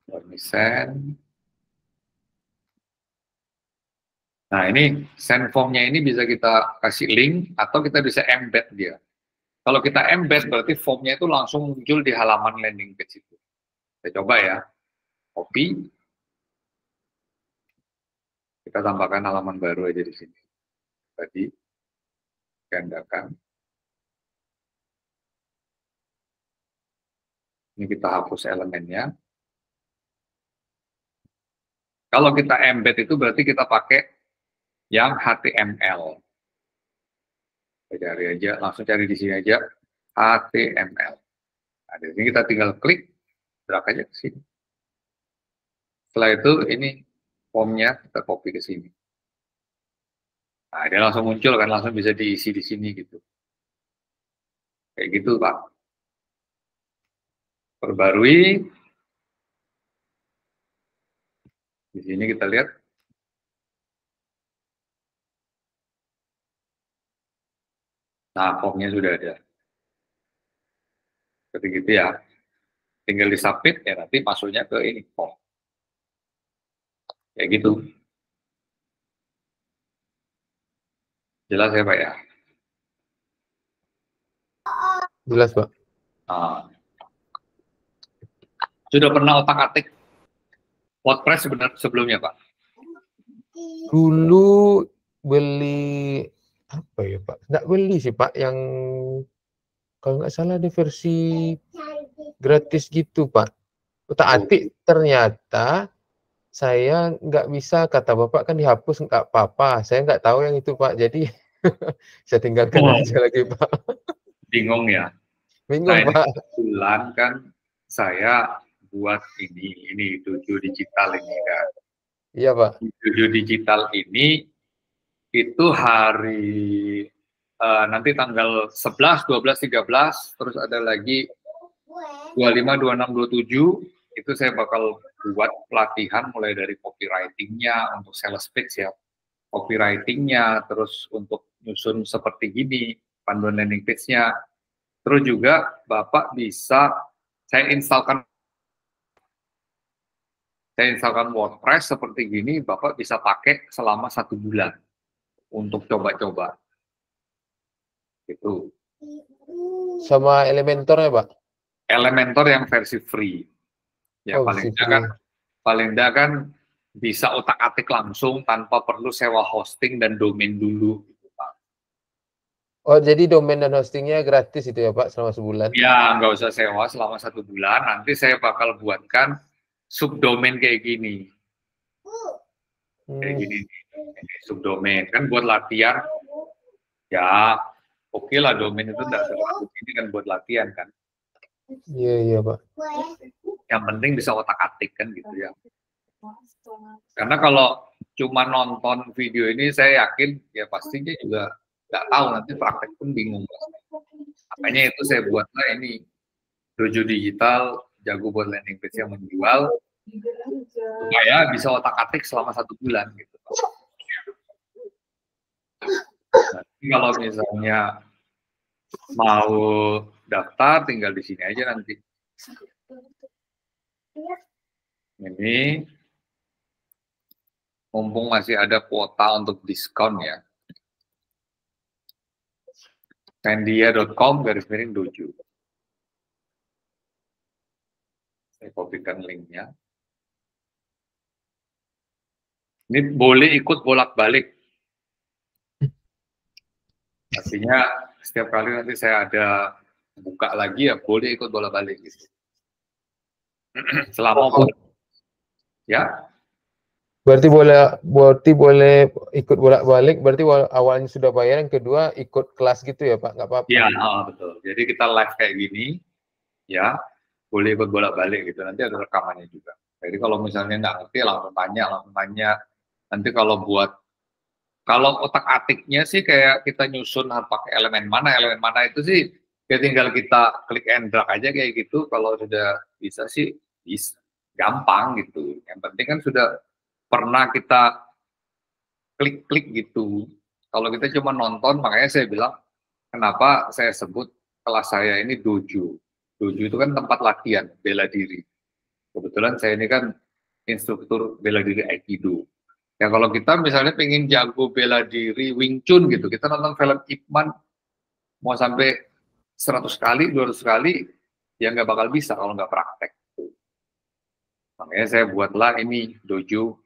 A: Ini send. Nah ini send formnya ini bisa kita kasih link atau kita bisa embed dia. Kalau kita embed berarti formnya itu langsung muncul di halaman landing page itu. Kita coba ya, copy, kita tambahkan halaman baru aja di sini. Tadi gandakan. Ini kita hapus elemennya. Kalau kita embed itu berarti kita pakai yang HTML. Kita cari aja, langsung cari di sini aja HTML. Nah, di sini kita tinggal klik, drag aja ke sini. Setelah itu ini formnya kita copy ke sini. Nah, dia langsung muncul kan, langsung bisa diisi di sini gitu. Kayak gitu, Pak. Perbarui. Di sini kita lihat. Nah, formnya sudah ada. Seperti gitu ya. Tinggal di submit, ya nanti masuknya ke ini, form. Kayak gitu. Jelas ya Pak ya?
B: Jelas Pak.
A: Sudah pernah otak-atik WordPress sebelumnya Pak?
B: Dulu beli apa ya Pak? Nggak beli sih Pak, yang kalau nggak salah ada versi gratis gitu Pak. Otak-atik ternyata saya nggak bisa, kata Bapak kan dihapus nggak apa-apa. Saya nggak tahu yang itu Pak, jadi saya tinggalkan aja lagi Pak.
A: Bingung ya?
B: Bingung
A: Nah,
B: Pak.
A: Kebetulan kan saya buat ini Dojo Digital ini kan.
B: Iya Pak.
A: Dojo Digital ini itu hari nanti tanggal 11, 12, 13, terus ada lagi 25, 26, 27, itu saya bakal buat pelatihan mulai dari copywriting-nya untuk sales pitch ya, copywriting-nya, terus untuk nyusun seperti gini, panduan landing page-nya, terus juga Bapak bisa saya instalkan WordPress seperti gini, Bapak bisa pakai selama 1 bulan untuk coba-coba. Itu.
B: Sama Elementor ya Pak?
A: Elementor yang versi free. Ya paling enggak kan bisa otak-atik langsung tanpa perlu sewa hosting dan domain dulu.
B: Oh, jadi domain dan hostingnya gratis itu ya Pak selama sebulan?
A: Ya, nggak usah sewa selama 1 bulan. Nanti saya bakal buatkan subdomain kayak gini. Kayak gini, subdomain. Kan buat latihan, ya oke lah domain itu nggak terlalu ini kan buat latihan kan.
B: Iya Pak.
A: Yang penting bisa otak-atik kan gitu ya. Karena kalau cuma nonton video ini saya yakin ya pastinya juga nggak tahu, nanti praktek pun bingung. Makanya itu saya buatlah ini Dojo Digital, jago buat landing page yang menjual, supaya bisa otak-atik selama 1 bulan gitu. Nanti kalau misalnya mau daftar tinggal di sini aja nanti. Ini mumpung masih ada kuota untuk diskon ya. Sendia.com/dojo. Saya kopikan linknya. Ini boleh ikut bolak-balik. Artinya setiap kali nanti saya ada buka lagi ya boleh ikut bolak-balik gitu. Selama ya.
B: Berarti boleh ikut bolak-balik. Berarti awalnya sudah bayar, yang kedua ikut kelas gitu ya Pak, nggak apa-apa?
A: Iya, betul. Jadi kita live kayak gini, ya boleh ikut bolak-balik gitu. Nanti ada rekamannya juga. Jadi kalau misalnya nggak ngerti langsung tanya. Nanti kalau otak-atiknya sih kayak kita nyusun pakai elemen mana itu sih ya tinggal kita klik and drag aja kayak gitu. Kalau sudah bisa sih bisa, gampang gitu. Yang penting kan sudah pernah kita klik-klik gitu. Kalau kita cuma nonton, makanya saya bilang kenapa saya sebut kelas saya ini dojo. Dojo itu kan tempat latihan bela diri. Kebetulan saya ini kan instruktur bela diri Aikido. Ya kalau kita misalnya pengen jago bela diri Wing Chun gitu, kita nonton film Ip Man mau sampai 100 kali, 200 kali, ya nggak bakal bisa kalau nggak praktek. Makanya saya buatlah ini dojo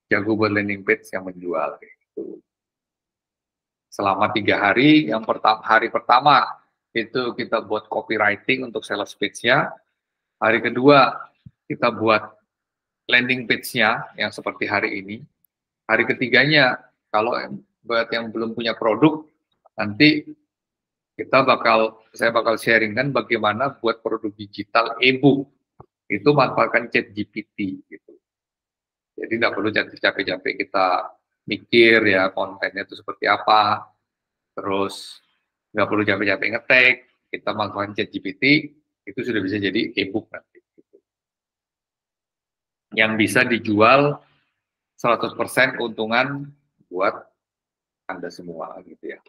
A: jago buat landing page yang menjual. Gitu. Selama 3 hari, hari pertama itu kita buat copywriting untuk sales page-nya. Hari kedua kita buat landing page-nya yang seperti hari ini. Hari ketiganya, kalau buat yang belum punya produk, nanti saya bakal sharingkan bagaimana buat produk digital e-book. Itu manfaatkan ChatGPT gitu. Jadi nggak perlu capek-capek kita mikir ya kontennya itu seperti apa. Terus nggak perlu capek-capek ngetek, kita manfaatkan ChatGPT, itu sudah bisa jadi e-book nanti. Yang bisa dijual 100% keuntungan buat Anda semua gitu ya.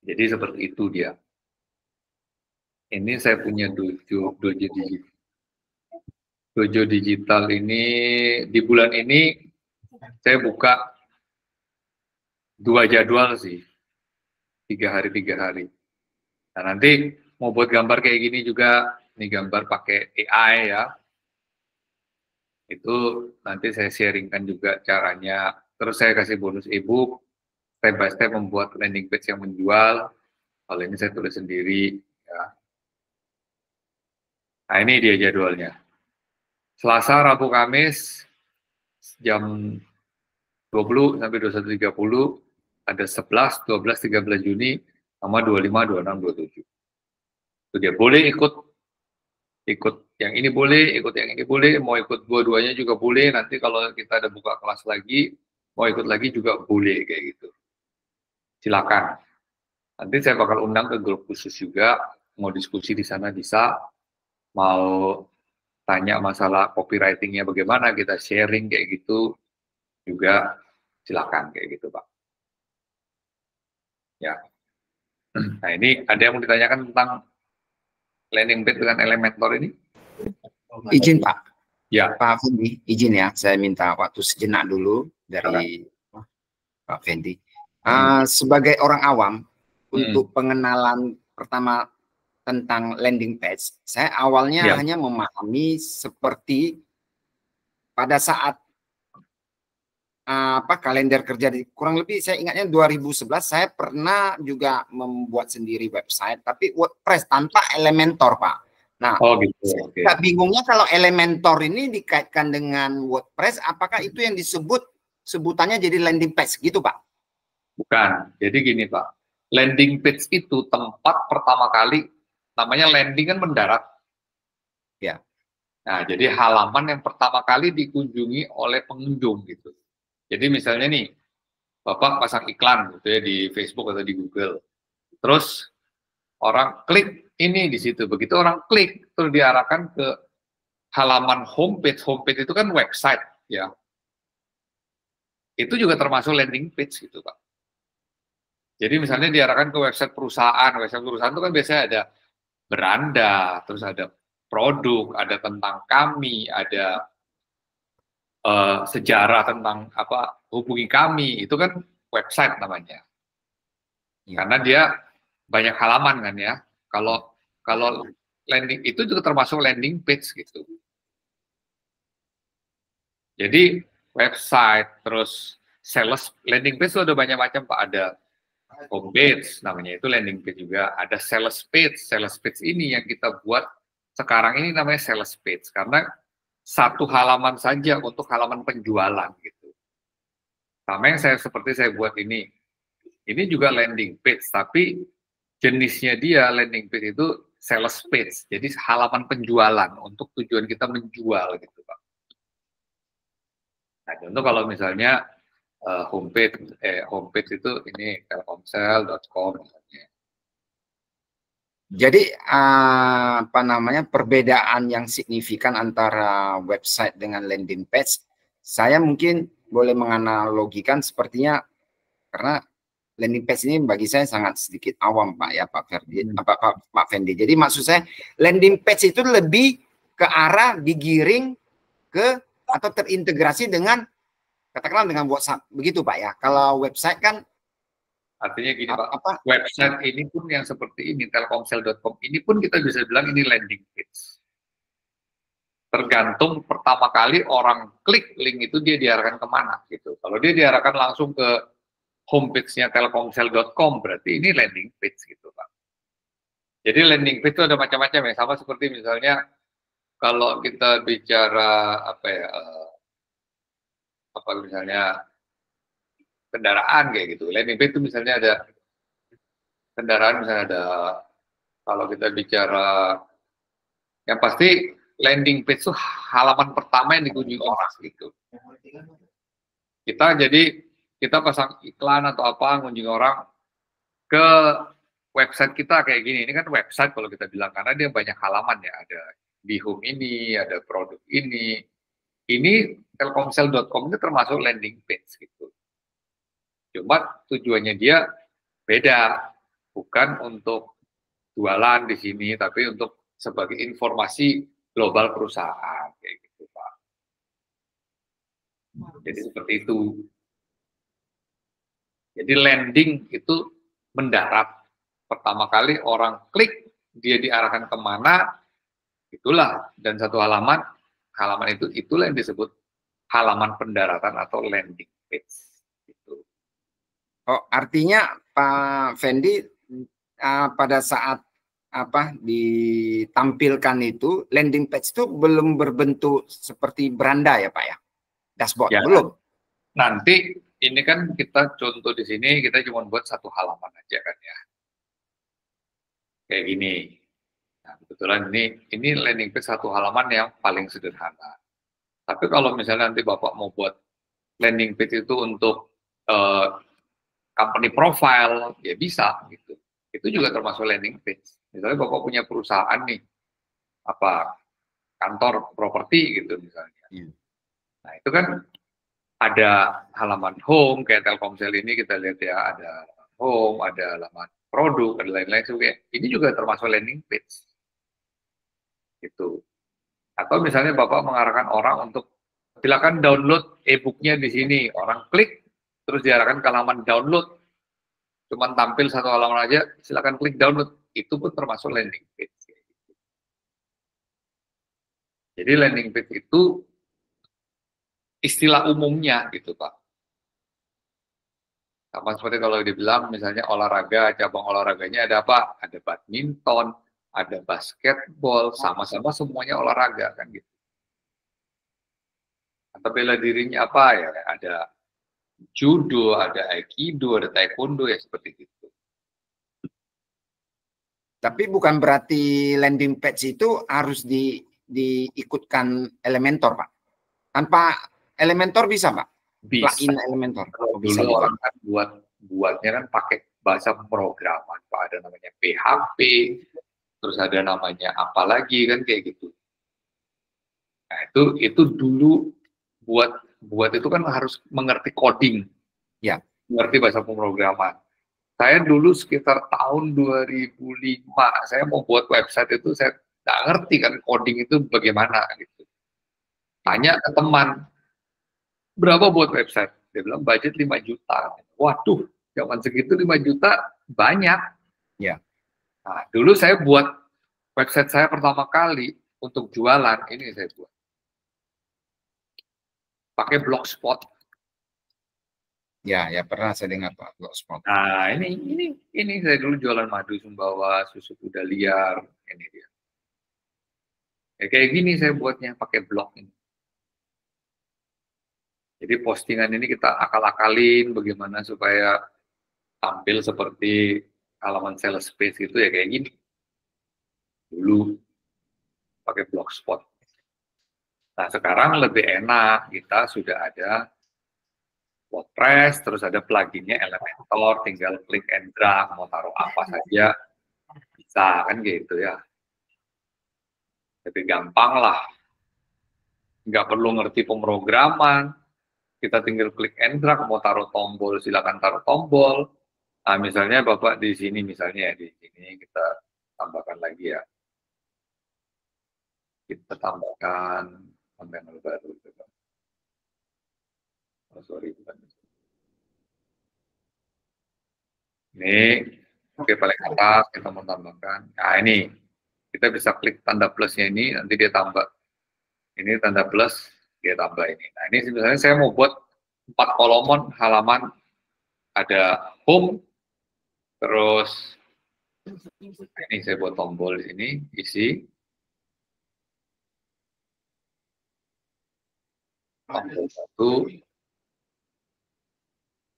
A: Jadi seperti itu dia. Ini saya punya dojo digital. Dojo digital ini di bulan ini saya buka 2 jadwal sih, 3 hari 3 hari. Nah nanti mau buat gambar kayak gini juga, ini gambar pakai AI ya, itu nanti saya sharingkan juga caranya. Terus saya kasih bonus ebook, step by step membuat landing page yang menjual. Kalau ini saya tulis sendiri. Ya. Nah ini dia jadwalnya. Selasa, Rabu, Kamis, jam 20 sampai 21.30, ada 11, 12, 13 Juni, sama 25, 26, 27. Itu dia boleh ikut yang ini boleh, ikut yang ini boleh, mau ikut dua-duanya juga boleh. Nanti kalau kita ada buka kelas lagi, mau ikut lagi juga boleh kayak gitu. Silakan. Nanti saya bakal undang ke grup khusus juga, mau diskusi di sana bisa, mau tanya masalah copywritingnya bagaimana, kita sharing kayak gitu juga silakan kayak gitu Pak. Ya. Nah ini ada yang mau ditanyakan tentang landing page dengan Elementor ini?
C: Izin Pak.
A: Ya.
C: Pak Fendi, izin ya, saya minta waktu sejenak dulu dari Pak Fendi. Sebagai orang awam, untuk pengenalan pertama tentang landing page, saya awalnya hanya memahami seperti pada saat kalender kerja di kurang lebih saya ingatnya 2011 saya pernah juga membuat sendiri website tapi WordPress tanpa Elementor Pak. Nah,
A: gitu.
C: Saya bingungnya kalau Elementor ini dikaitkan dengan WordPress, apakah itu yang sebutannya jadi landing page gitu Pak?
A: Bukan. Jadi gini Pak, landing page itu tempat pertama kali, namanya landing kan mendarat.
C: Ya.
A: Nah, jadi halaman yang pertama kali dikunjungi oleh pengunjung gitu. Jadi misalnya nih, Bapak pasang iklan gitu ya di Facebook atau di Google. Terus orang klik ini di situ. Begitu orang klik, terus diarahkan ke halaman homepage. Homepage itu kan website ya. Itu juga termasuk landing page gitu Pak. Jadi misalnya diarahkan ke website perusahaan. Website perusahaan itu kan biasanya ada beranda, terus ada produk, ada tentang kami, ada sejarah tentang apa, hubungi kami, itu kan website namanya. Karena dia banyak halaman kan ya. Kalau landing itu juga termasuk landing page gitu. Jadi website, terus sales, landing page itu ada banyak macam Pak. Ada homepage namanya itu landing page juga. Ada sales page. Sales page ini yang kita buat sekarang ini namanya sales page karena satu halaman saja untuk halaman penjualan gitu. Sama yang seperti saya buat ini. Ini juga landing page, tapi jenisnya dia landing page itu sales page. Jadi halaman penjualan untuk tujuan kita menjual gitu Pak. Nah, contoh kalau misalnya homepage itu ini telkomsel.com misalnya.
C: Jadi apa namanya perbedaan yang signifikan antara website dengan landing page, saya mungkin boleh menganalogikan sepertinya karena landing page ini bagi saya sangat sedikit awam Pak ya Pak Ferdi, Pak Fendi. Jadi maksud saya landing page itu lebih ke arah digiring ke atau terintegrasi dengan katakanlah dengan WhatsApp begitu Pak ya. Kalau website kan
A: artinya gini Pak, website ini pun yang seperti ini, telkomsel.com ini pun kita bisa bilang ini landing page. Tergantung pertama kali orang klik link itu dia diarahkan kemana gitu. Kalau dia diarahkan langsung ke homepage-nya telkomsel.com berarti ini landing page gitu Pak. Jadi landing page itu ada macam-macam ya, sama seperti misalnya kalau kita bicara misalnya kendaraan kayak gitu. Landing page itu misalnya ada kendaraan, misalnya ada, kalau kita bicara, yang pasti landing page itu halaman pertama yang dikunjungi orang gitu. Kita pasang iklan atau apa, ngunjungi orang ke website kita kayak gini. Ini kan website kalau kita bilang, karena dia banyak halaman ya. Ada di home ini, ada produk ini. Ini telkomsel.com itu termasuk landing page gitu. Cuma tujuannya dia beda, bukan untuk jualan di sini, tapi untuk sebagai informasi global perusahaan kayak gitu Pak. Jadi seperti itu. Jadi landing itu mendarat. Pertama kali orang klik, dia diarahkan kemana, itulah. Dan satu halaman itulah yang disebut halaman pendaratan atau landing page. Gitu.
C: Oh, artinya Pak Fendi pada saat ditampilkan itu landing page itu belum berbentuk seperti beranda ya Pak ya? Dashboard
A: Ya,
C: belum.
A: Nanti ini kan kita contoh di sini kita cuma buat satu halaman aja kan ya. Kayak gini. Nah, kebetulan ini landing page satu halaman yang paling sederhana. Tapi kalau misalnya nanti Bapak mau buat landing page itu untuk company profile, ya bisa gitu. Itu juga termasuk landing page. Misalnya Bapak punya perusahaan nih, kantor properti gitu misalnya. Nah, itu kan ada halaman home, kayak Telkomsel ini kita lihat ya, ada home, ada halaman produk, dan lain-lain sebagainya. Ini juga termasuk landing page. Gitu. Atau misalnya Bapak mengarahkan orang untuk silakan download e-booknya di sini. Orang klik, terus diarahkan ke halaman download. Cuman tampil satu halaman aja, silakan klik download. Itu pun termasuk landing page. Jadi landing page itu istilah umumnya gitu Pak. Sama seperti kalau dibilang misalnya olahraga, cabang olahraganya ada apa? Ada badminton, ada basketball, sama-sama semuanya olahraga kan gitu. Atau bela dirinya apa ya? Ada judo, ada aikido, ada taekwondo ya seperti itu.
C: Tapi bukan berarti landing page itu harus diikutkan Elementor, Pak. Tanpa Elementor bisa, Pak?
A: Bisa.
C: Plugin Elementor.
A: Kalau dulu orang kan buatnya kan pakai bahasa pemrograman, Pak. Ada namanya PHP, terus ada namanya apa lagi kan kayak gitu. Nah, itu dulu buat itu kan harus mengerti coding.
C: Ya.
A: Mengerti bahasa pemrograman. Saya dulu sekitar tahun 2005, saya mau buat website itu saya nggak ngerti kan coding itu bagaimana gitu. Tanya ke teman, berapa buat website? Dia bilang budget 5 juta. Waduh, zaman segitu 5 juta banyak.
C: Ya.
A: Nah, dulu saya buat website saya pertama kali untuk jualan, ini saya buat. Pakai Blogspot.
C: Ya pernah saya dengar Pak Blogspot.
A: Nah, ini saya dulu jualan madu Sumbawa, susu kuda liar, ini dia. Ya, kayak gini saya buatnya pakai blog ini. Jadi postingan ini kita akal-akalin bagaimana supaya tampil seperti halaman sales page itu ya kayak gini. Dulu pakai Blogspot. Nah, sekarang lebih enak, kita sudah ada WordPress, terus ada pluginnya Elementor, tinggal klik and drag, mau taruh apa saja, bisa kan gitu ya. Lebih gampang lah. Nggak perlu ngerti pemrograman, kita tinggal klik and drag, mau taruh tombol, silakan taruh tombol. Nah, misalnya Bapak di sini, misalnya ya, di sini kita tambahkan lagi ya. Kita tambahkan panel baru. Oh, sorry, bukan. Ini, oke, paling atas kita mau tambahkan. Nah, ini kita bisa klik tanda plusnya ini, nanti dia tambah. Ini tanda plus, dia tambah ini. Nah, ini misalnya saya mau buat 4 kolom halaman, ada home, terus ini saya buat tombol di sini, isi. Tombol 1,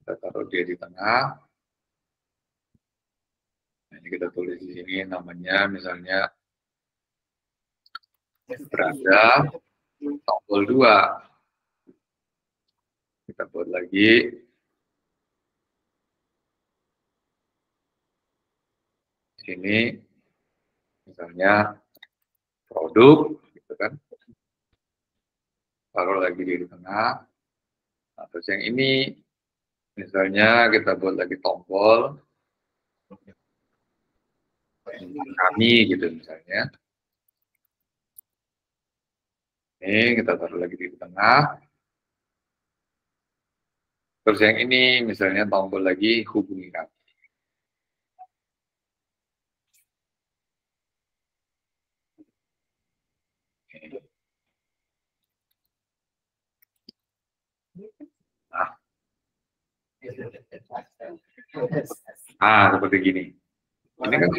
A: kita taruh dia di tengah. Nah, ini kita tulis di sini namanya misalnya beranda tombol 2. Kita buat lagi. Di sini misalnya produk gitu kan. Taruh lagi di tengah. Nah, terus yang ini misalnya kita buat lagi tombol kami gitu misalnya. Ini kita taruh lagi di tengah. Terus yang ini misalnya tombol lagi hubungi kami. Seperti gini. Ini kan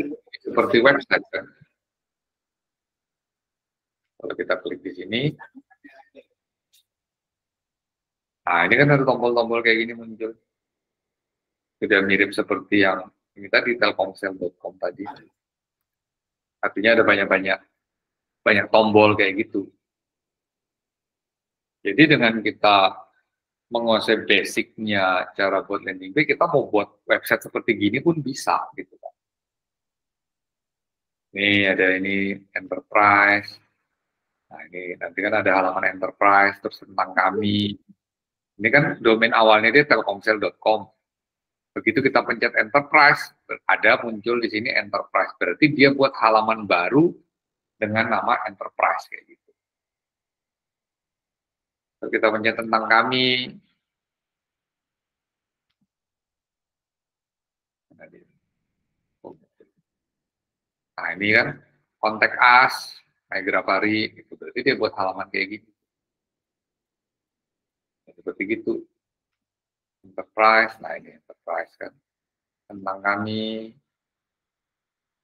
A: seperti website kan. Kalau kita klik di sini, ini kan ada tombol-tombol kayak gini muncul. Sudah mirip seperti yang ini tadi telkomsel.com tadi. Artinya ada banyak tombol kayak gitu. Jadi dengan kita menguasai basicnya cara buat landing page, kita mau buat website seperti gini pun bisa gitu kan. Ini ada ini enterprise. Nah ini nanti kan ada halaman enterprise terus tentang kami. Ini kan domain awalnya dia telkomsel.com. Begitu kita pencet enterprise, ada muncul di sini enterprise. Berarti dia buat halaman baru dengan nama enterprise kayak gitu. Terus kita pencet tentang kami. Nah ini kan kontak us, Grafari, gitu. Berarti dia buat halaman kayak gitu. Seperti gitu. Enterprise, nah ini enterprise kan. Tentang kami.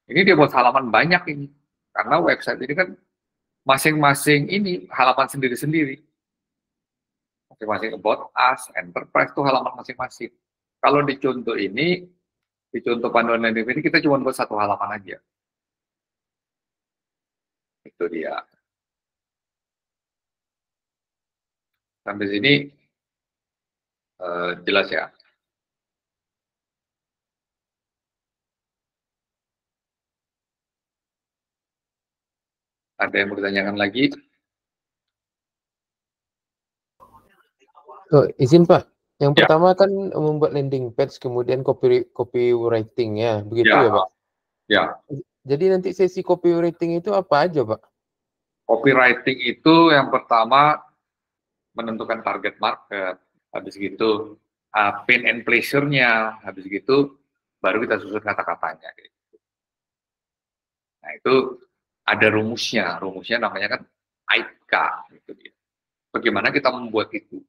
A: Ini dia buat halaman banyak ini. Karena website ini kan masing-masing ini halaman sendiri-sendiri. Masing-masing about us, enterprise itu halaman masing-masing. Kalau di contoh ini, di contoh panduan landing ini kita cuma buat satu halaman aja. Itu dia. Sampai sini jelas ya. Ada yang mau ditanyakan lagi?
B: Oh, izin Pak. Yang pertama kan membuat landing page, kemudian copywriting ya, begitu ya Pak?
A: Ya.
B: Jadi nanti sesi copywriting itu apa aja Pak?
A: Copywriting itu yang pertama menentukan target market, habis gitu pain and pleasure-nya, habis gitu baru kita susun kata-katanya. Nah itu ada rumusnya namanya kan AIDK. Gitu dia. Bagaimana kita membuat itu?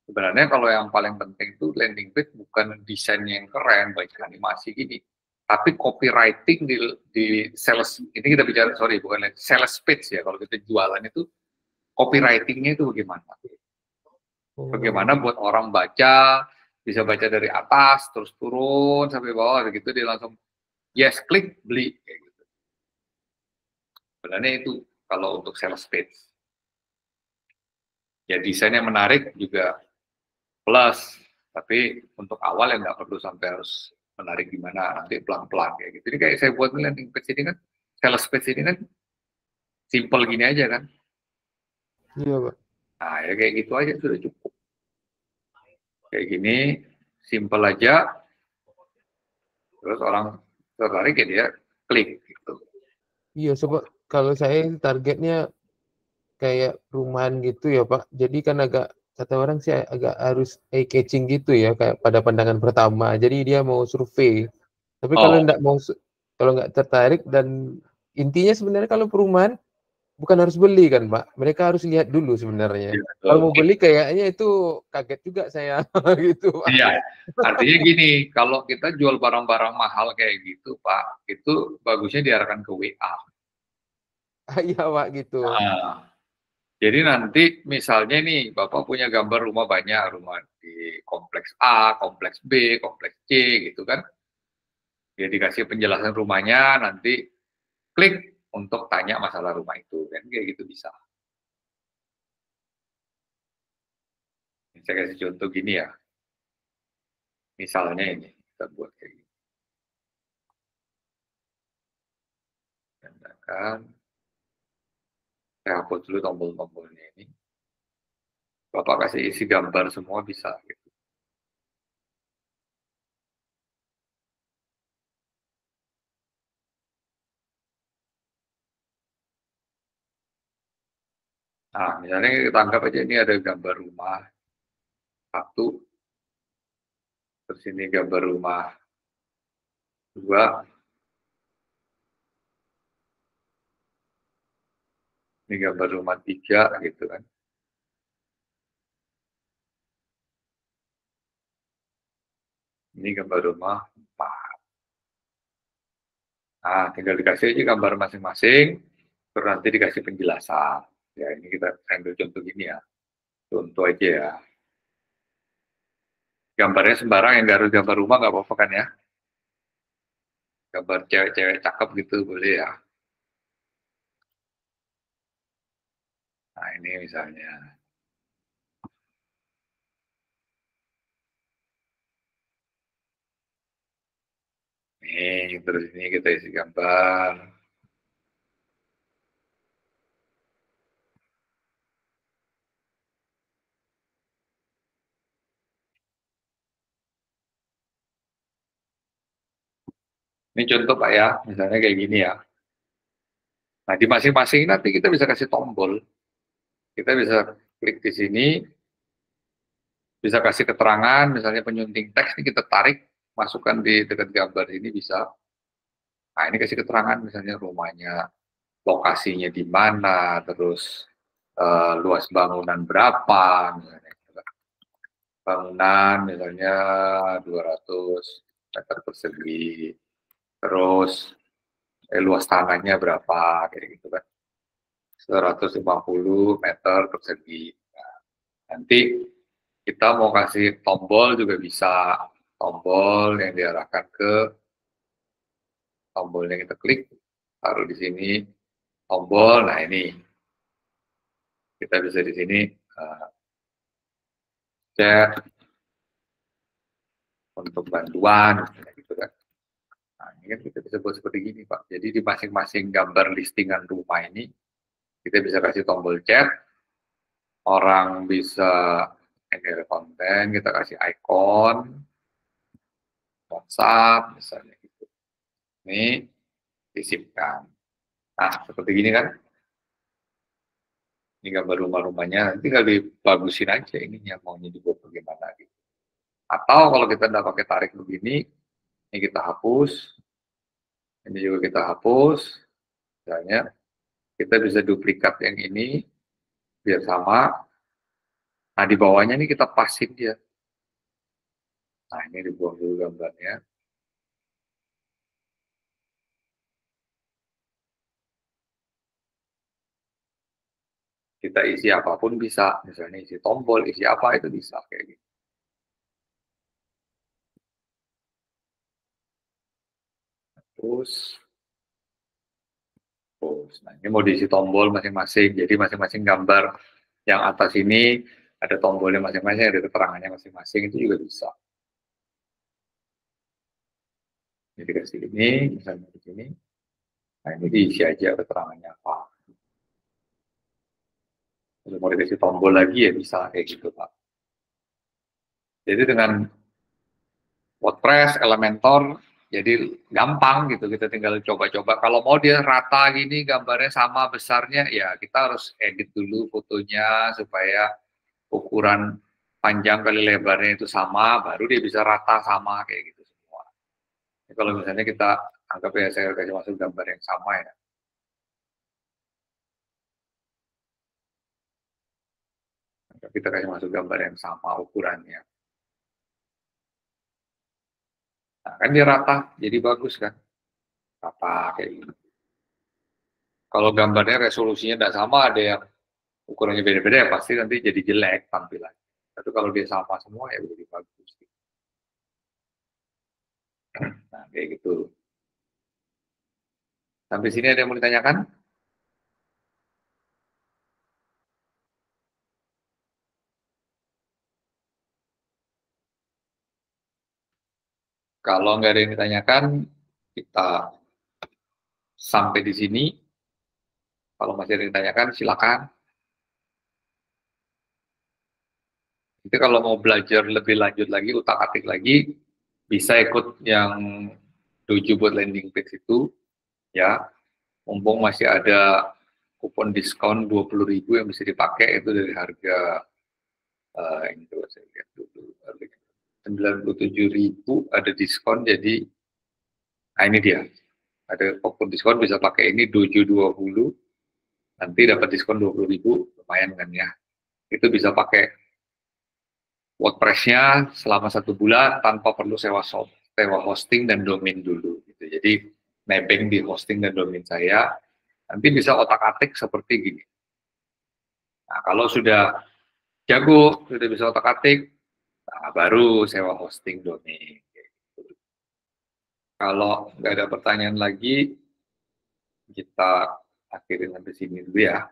A: Sebenarnya kalau yang paling penting itu landing page bukan desainnya yang keren, banyak animasi gini, tapi copywriting di sales, ini kita bicara, sorry, bukan sales page ya, kalau kita jualan itu copywritingnya itu bagaimana? Bagaimana buat orang baca, bisa baca dari atas, terus turun sampai bawah, begitu dia langsung yes, klik, beli. Kayak gitu. Sebenarnya itu kalau untuk sales page. Ya desainnya menarik juga plus, tapi untuk awal ya nggak perlu sampai harus menarik gimana, nanti pelan-pelan kayak gitu. Ini kayak saya buat landing page ini kan, sales page ini kan simple gini aja kan.
B: Iya Pak.
A: Nah ya kayak gitu aja sudah cukup. Kayak gini, simple aja, terus orang tertarik ya dia klik gitu.
B: Iya, sebab kalau saya targetnya kayak perumahan gitu ya Pak. Jadi kan agak, kata orang sih agak harus eye catching gitu ya, kayak pada pandangan pertama. Jadi dia mau survei. Tapi kalau enggak mau, kalau nggak tertarik, dan intinya sebenarnya kalau perumahan bukan harus beli kan Pak. Mereka harus lihat dulu sebenarnya.
A: Ya,
B: Kalau mau beli kayaknya itu kaget juga saya gitu Pak.
A: Iya, artinya gini, kalau kita jual barang-barang mahal kayak gitu Pak, itu bagusnya diarahkan ke WA.
B: Iya Pak gitu.
A: Nah, jadi nanti misalnya nih, Bapak punya gambar rumah banyak, rumah di kompleks A, kompleks B, kompleks C gitu kan. Ya dikasih penjelasan rumahnya, nanti klik untuk tanya masalah rumah itu. Kan kayak gitu bisa. Saya kasih contoh gini ya. Misalnya ini, kita buat kayak gini. Tandakan. Saya hapus dulu tombol-tombolnya ini. Bapak kasih isi gambar semua bisa. Gitu. Nah, misalnya kita anggap aja ini ada gambar rumah satu, Terus ini gambar rumah 2. Ini gambar rumah 3 gitu kan. Ini gambar rumah 4. Nah, tinggal dikasih aja gambar masing-masing, terus nanti dikasih penjelasan. Ya, ini kita ambil contoh gini ya. Contoh aja ya. Gambarnya sembarang, yang nggak harus gambar rumah nggak apa-apa kan ya. Gambar cewek-cewek cakep gitu boleh ya. Nah, ini misalnya. Nih, terus ini kita isi gambar. Ini contoh Pak ya, misalnya kayak gini ya. Nah, di masing-masing nanti kita bisa kasih tombol. Kita bisa klik di sini, bisa kasih keterangan, misalnya penyunting teks ini kita tarik, masukkan di dekat gambar ini bisa. Nah, ini kasih keterangan misalnya rumahnya, lokasinya di mana, terus luas bangunan berapa, misalnya. Bangunan misalnya 200 meter persegi, terus luas tanahnya berapa, kayak gitu kan. 150 meter persegi. Nah, nanti kita mau kasih tombol juga bisa, tombol yang diarahkan ke tombol yang kita klik, taruh di sini tombol. Nah, ini kita bisa di sini chat untuk bantuan, gitu kan. Nah, ini kan kita bisa buat seperti gini Pak. Jadi di masing-masing gambar listingan rumah ini kita bisa kasih tombol chat, orang bisa edit konten, kita kasih icon WhatsApp misalnya gitu. Ini disipkan. Nah, seperti gini kan. Ini gambar rumah-rumahnya, nanti tinggal dibagusin aja ininya, maunya dibuat bagaimana gitu. Atau kalau kita tidak pakai tarik begini, ini kita hapus, ini juga kita hapus, misalnya kita bisa duplikat yang ini, biar sama. Nah, di bawahnya ini kita pasin dia. Nah, ini dibuang dulu gambarnya. Kita isi apapun bisa, misalnya isi tombol, isi apa itu bisa kayak gitu. Terus, nah ini mau diisi tombol masing-masing. Jadi masing-masing gambar yang atas ini ada tombolnya masing-masing, ada keterangannya masing-masing, itu juga bisa. Jadi kasih ini, misalnya di sini, nah ini diisi aja keterangannya apa. Kalau mau dikasih tombol lagi ya bisa kayak gitu Pak. Jadi dengan WordPress, Elementor, jadi gampang gitu, kita tinggal coba-coba. Kalau mau dia rata gini, gambarnya sama besarnya, ya kita harus edit dulu fotonya supaya ukuran panjang kali lebarnya itu sama, baru dia bisa rata sama kayak gitu semua. Jadi kalau misalnya kita anggap ya saya kasih masuk gambar yang sama ya, kita kasih masuk gambar yang sama ukurannya. Nah, kan dia rata, jadi bagus kan, rata kayak gitu. Kalau gambarnya resolusinya tidak sama, ada yang ukurannya beda-beda, ya pasti nanti jadi jelek tampilan. Tapi kalau dia sama semua ya lebih bagus. Nah, kayak gitu. Sampai sini ada yang mau ditanyakan? Kalau nggak ada yang ditanyakan, kita sampai di sini. Kalau masih ada yang ditanyakan, silakan. Jadi kalau mau belajar lebih lanjut lagi, utak-atik lagi, bisa ikut yang 7 buat landing page itu, ya. Mumpung masih ada kupon diskon 20.000 yang bisa dipakai, itu dari harga ini coba saya lihat dulu. 97.000 ada diskon, jadi nah ini dia, ada kupon diskon, bisa pakai ini Dojo20, nanti dapat diskon 20.000, lumayan kan ya. Itu bisa pakai WordPress-nya selama 1 bulan tanpa perlu sewa hosting dan domain dulu gitu. Jadi nebeng di hosting dan domain saya, nanti bisa otak-atik seperti gini. Nah, kalau sudah jago, sudah bisa otak-atik, nah, baru sewa hosting domain. Kalau nggak ada pertanyaan lagi, kita akhirin sampai sini dulu ya.